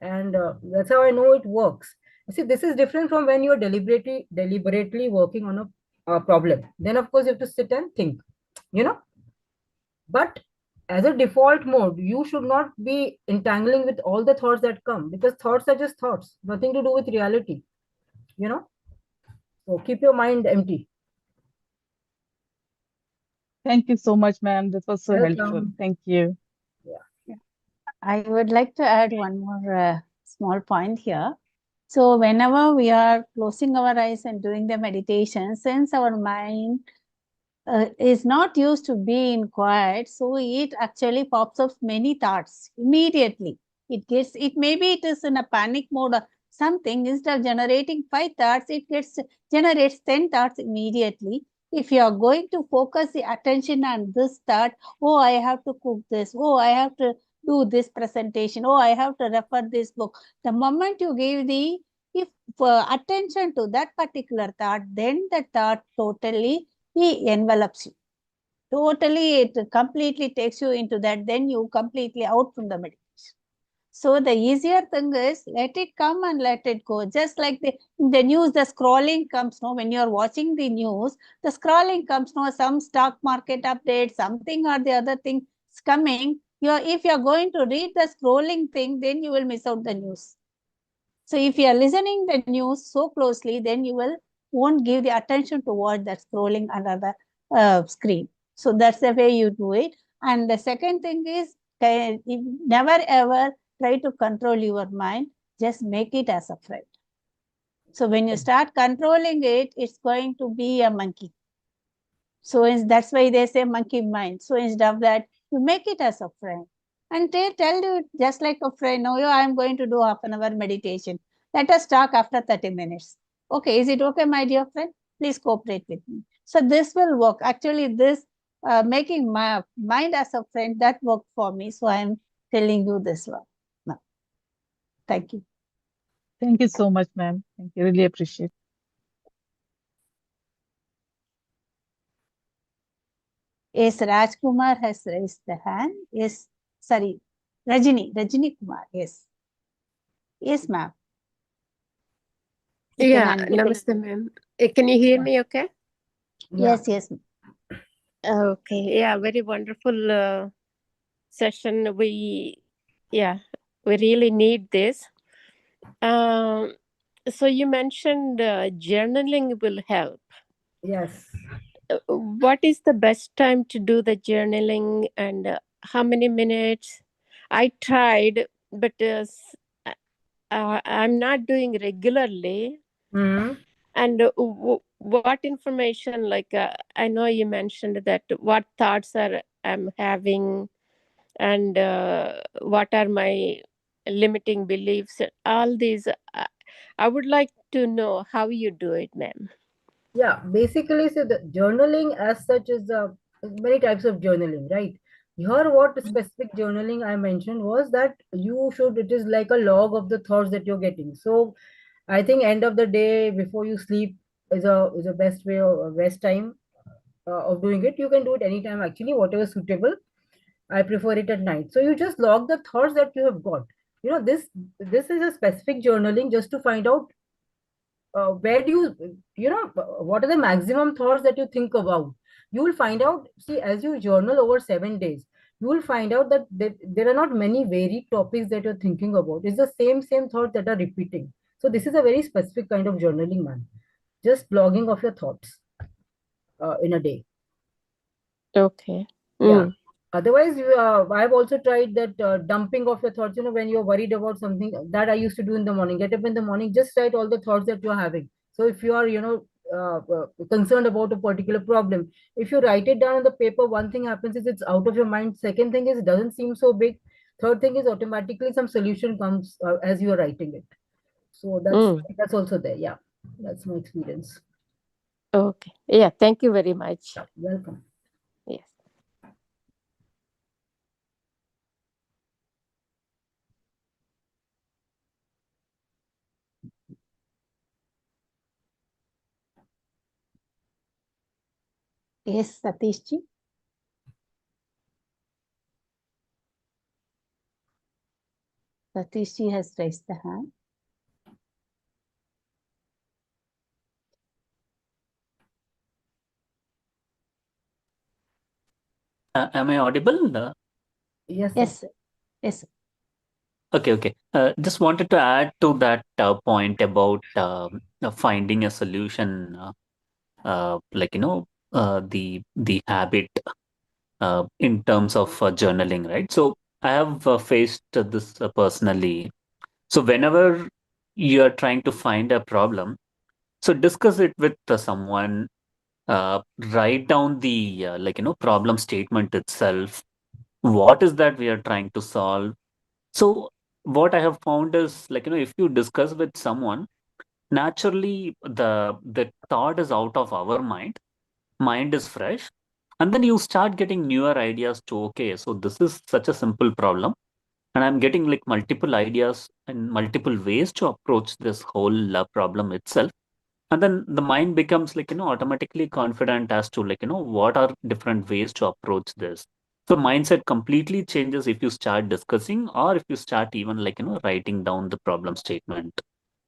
Speaker 4: and that's how I know it works. See, this is different from when you are deliberately working on a problem. Then of course you have to sit and think, you know. But as a default mode, you should not be entangling with all the thoughts that come, because thoughts are just thoughts, nothing to do with reality, you know. So keep your mind empty.
Speaker 6: Thank you so much, ma'am. This was so helpful.
Speaker 4: Welcome.
Speaker 6: Thank you.
Speaker 2: I would like to add one more small point here. So whenever we are closing our eyes and doing the meditation, since our mind is not used to be in quiet, so it actually pops up many thoughts immediately. It maybe it is in a panic mode or something. Instead of generating 5 thoughts, it generates 10 thoughts immediately. If you are going to focus the attention on this thought, oh, I have to cook this, oh, I have to do this presentation, oh, I have to refer this book. The moment you give the if attention to that particular thought, then the thought totally envelops you. Totally, it completely takes you into that. Then you completely out from the meditation. So the easier thing is let it come and let it go. Just like the news, the scrolling comes. No, when you are watching the news, the scrolling comes. No, some stock market update, something or the other thing is coming. If you are going to read the scrolling thing, then you will miss out the news. So if you are listening the news so closely, then you won't give the attention to what that's scrolling under the screen. So that's the way you do it. And the second thing is never ever try to control your mind. Just make it as a friend. So when you start controlling it, it's going to be a monkey. So that's why they say monkey mind. So instead of that, you make it as a friend. And they tell you just like a friend, no, I am going to do half an hour meditation. Let us talk after 30 minutes. Okay, is it okay, my dear friend? Please cooperate with me. So this will work. Actually, this making my mind as a friend, that worked for me. So I am telling you this one. Now, thank you.
Speaker 6: Thank you so much, ma'am. Thank you. Really appreciate.
Speaker 2: Yes, Rajkumar has raised the hand. Yes, sorry, Rajini Kumar. Yes, yes, ma'am. You can
Speaker 7: Yeah,
Speaker 2: unmute.
Speaker 7: namaste, ma'am. Can you hear me okay?
Speaker 2: Yes, yes.
Speaker 7: Okay, yeah, very wonderful session. Yeah, we really need this. So you mentioned journaling will help.
Speaker 4: Yes.
Speaker 7: What is the best time to do the journaling and how many minutes? I tried, but I'm not doing regularly.
Speaker 4: Hmm.
Speaker 7: And what information, like I know you mentioned that what thoughts are I'm having, and what are my limiting beliefs, all these. I would like to know how you do it, ma'am.
Speaker 4: Yeah, basically, so the journaling as such is many types of journaling, right? Here, what specific journaling I mentioned was that it is like a log of the thoughts that you're getting. So, I think end of the day before you sleep is a best way or best time of doing it. You can do it anytime actually, whatever suitable. I prefer it at night. So you just log the thoughts that you have got. This is a specific journaling just to find out where do what are the maximum thoughts that you think about. You will find out, see, as you journal over 7 days, you will find out that there are not many varied topics that you're thinking about. It's the same thoughts that are repeating. So this is a very specific kind of journaling, man. Just blogging of your thoughts in a day.
Speaker 7: Okay.
Speaker 4: Yeah.
Speaker 7: Mm.
Speaker 4: Otherwise, I've also tried that dumping of your thoughts. When you're worried about something, that I used to do in the morning. Get up in the morning, just write all the thoughts that you're having. So if you are, concerned about a particular problem, if you write it down on the paper, one thing happens is it's out of your mind. Second thing is it doesn't seem so big. Third thing is automatically some solution comes as you are writing it. So that's also there. Yeah, that's my experience.
Speaker 7: Okay. Yeah, thank you very much.
Speaker 4: Yeah, welcome.
Speaker 7: Yes.
Speaker 2: Yes, Satishji. Satishji has raised the hand.
Speaker 8: Am I audible?
Speaker 4: Yes, sir.
Speaker 2: Yes, yes.
Speaker 8: Okay. Just wanted to add to that point about finding a solution, like the habit in terms of journaling, right? So I have faced this personally. So whenever you are trying to find a problem, so discuss it with someone. Write down the problem statement itself. What is that we are trying to solve? So what I have found is, if you discuss with someone, naturally the thought is out of our mind is fresh, and then you start getting newer ideas to, okay, so this is such a simple problem, and I'm getting like multiple ideas and multiple ways to approach this whole problem itself. And then the mind becomes automatically confident as to what are different ways to approach this. So mindset completely changes if you start discussing, or if you start even writing down the problem statement.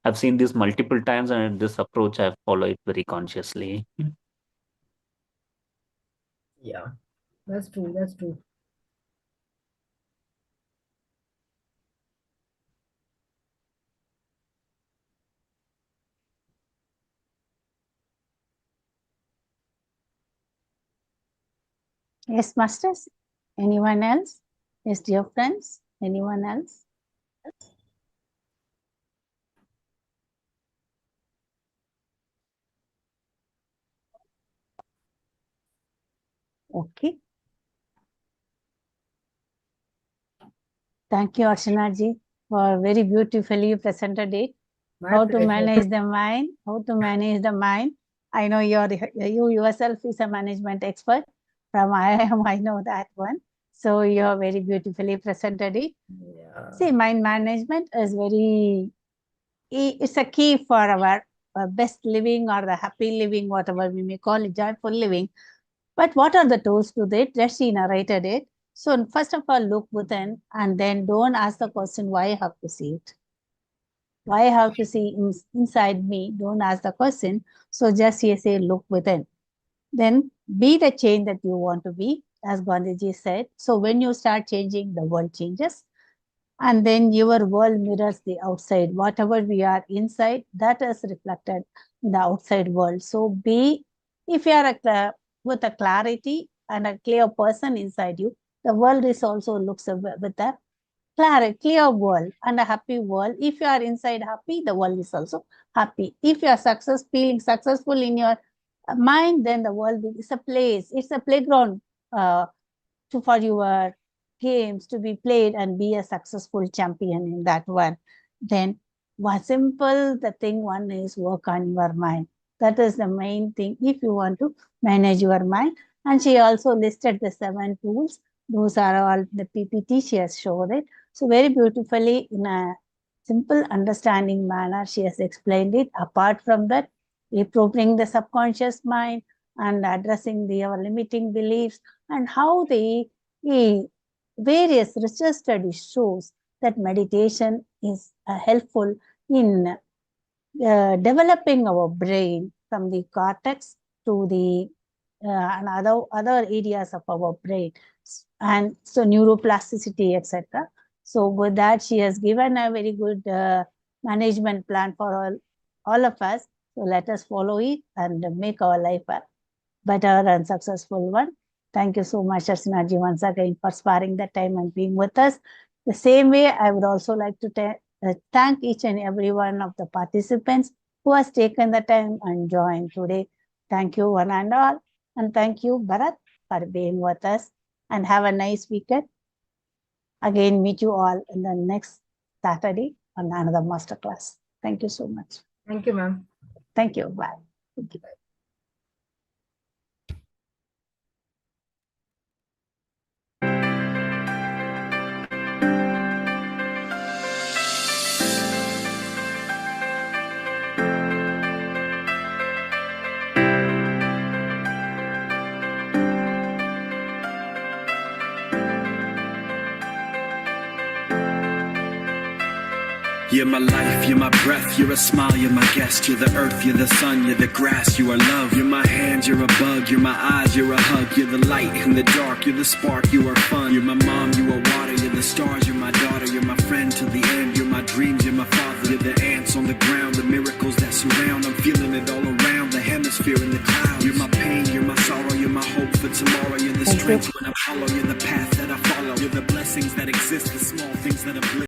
Speaker 8: I've seen this multiple times, and this approach I follow it very consciously.
Speaker 4: Yeah, that's true. That's true.
Speaker 2: Yes, masters. Anyone else? Yes, dear friends. Anyone else? Okay. Thank you, Archana ji, for very beautifully presented it.
Speaker 4: My
Speaker 2: How to
Speaker 4: pleasure.
Speaker 2: manage the mind, how to manage the mind. I know you yourself is a management expert from IIM, I know that one. So you have very beautifully presented it.
Speaker 4: Yeah.
Speaker 2: See, mind management is it's a key for our best living or the happy living, whatever we may call it, joyful living. But what are the tools to that? Just she narrated it. So first of all, look within and then don't ask the question, why I have to see it? Why I have to see inside me? Don't ask the question. So just you say, look within. Then be the change that you want to be, as Gandhiji said. So when you start changing, the world changes. And then your world mirrors the outside. Whatever we are inside, that is reflected in the outside world. So if you are with a clarity and a clear person inside you, the world is also looks with a clear world and a happy world. If you are inside happy, the world is also happy. If you are feeling successful in your mind, then the world is a place. It's a playground for your games to be played and be a successful champion in that one. Then the thing one is work on your mind. That is the main thing if you want to manage your mind. And she also listed the 7 tools. Those are all the PPT she has showed it. So very beautifully in a simple understanding manner, she has explained it. Apart from that, reprogramming the subconscious mind and addressing our limiting beliefs and how the various research studies shows that meditation is helpful in developing our brain from the cortex to the and other areas of our brain, and so neuroplasticity, etc. So with that, she has given a very good management plan for all of us. So let us follow it and make our life a better and successful one. Thank you so much, Archana ji, once again for sparing the time and being with us. The same way, I would also like to thank each and every one of the participants who has taken the time and joined today. Thank you one and all. And thank you, Bharat, for being with us. And have a nice weekend. Again, meet you all in the next Saturday on another masterclass. Thank you so much.
Speaker 4: Thank you, ma'am.
Speaker 2: Thank you. Bye. Thank you.
Speaker 9: You're my life, you're my breath, you're a smile, you're my guest. You're the earth, you're the sun, you're the grass, you are love. You're my hands, you're a bug, you're my eyes, you're a hug. You're the light in the dark, you're the spark, you are fun. You're my mom, you are water, you're the stars, you're my daughter. You're my friend till the end, you're my dreams, you're my father. You're the ants on the ground, the miracles that surround. I'm feeling it all around, the hemisphere in the clouds. You're my pain, you're my sorrow, you're my hope for tomorrow. You're the strength when I'm hollow, you're the path that I follow. You're the blessings that exist, the small things that are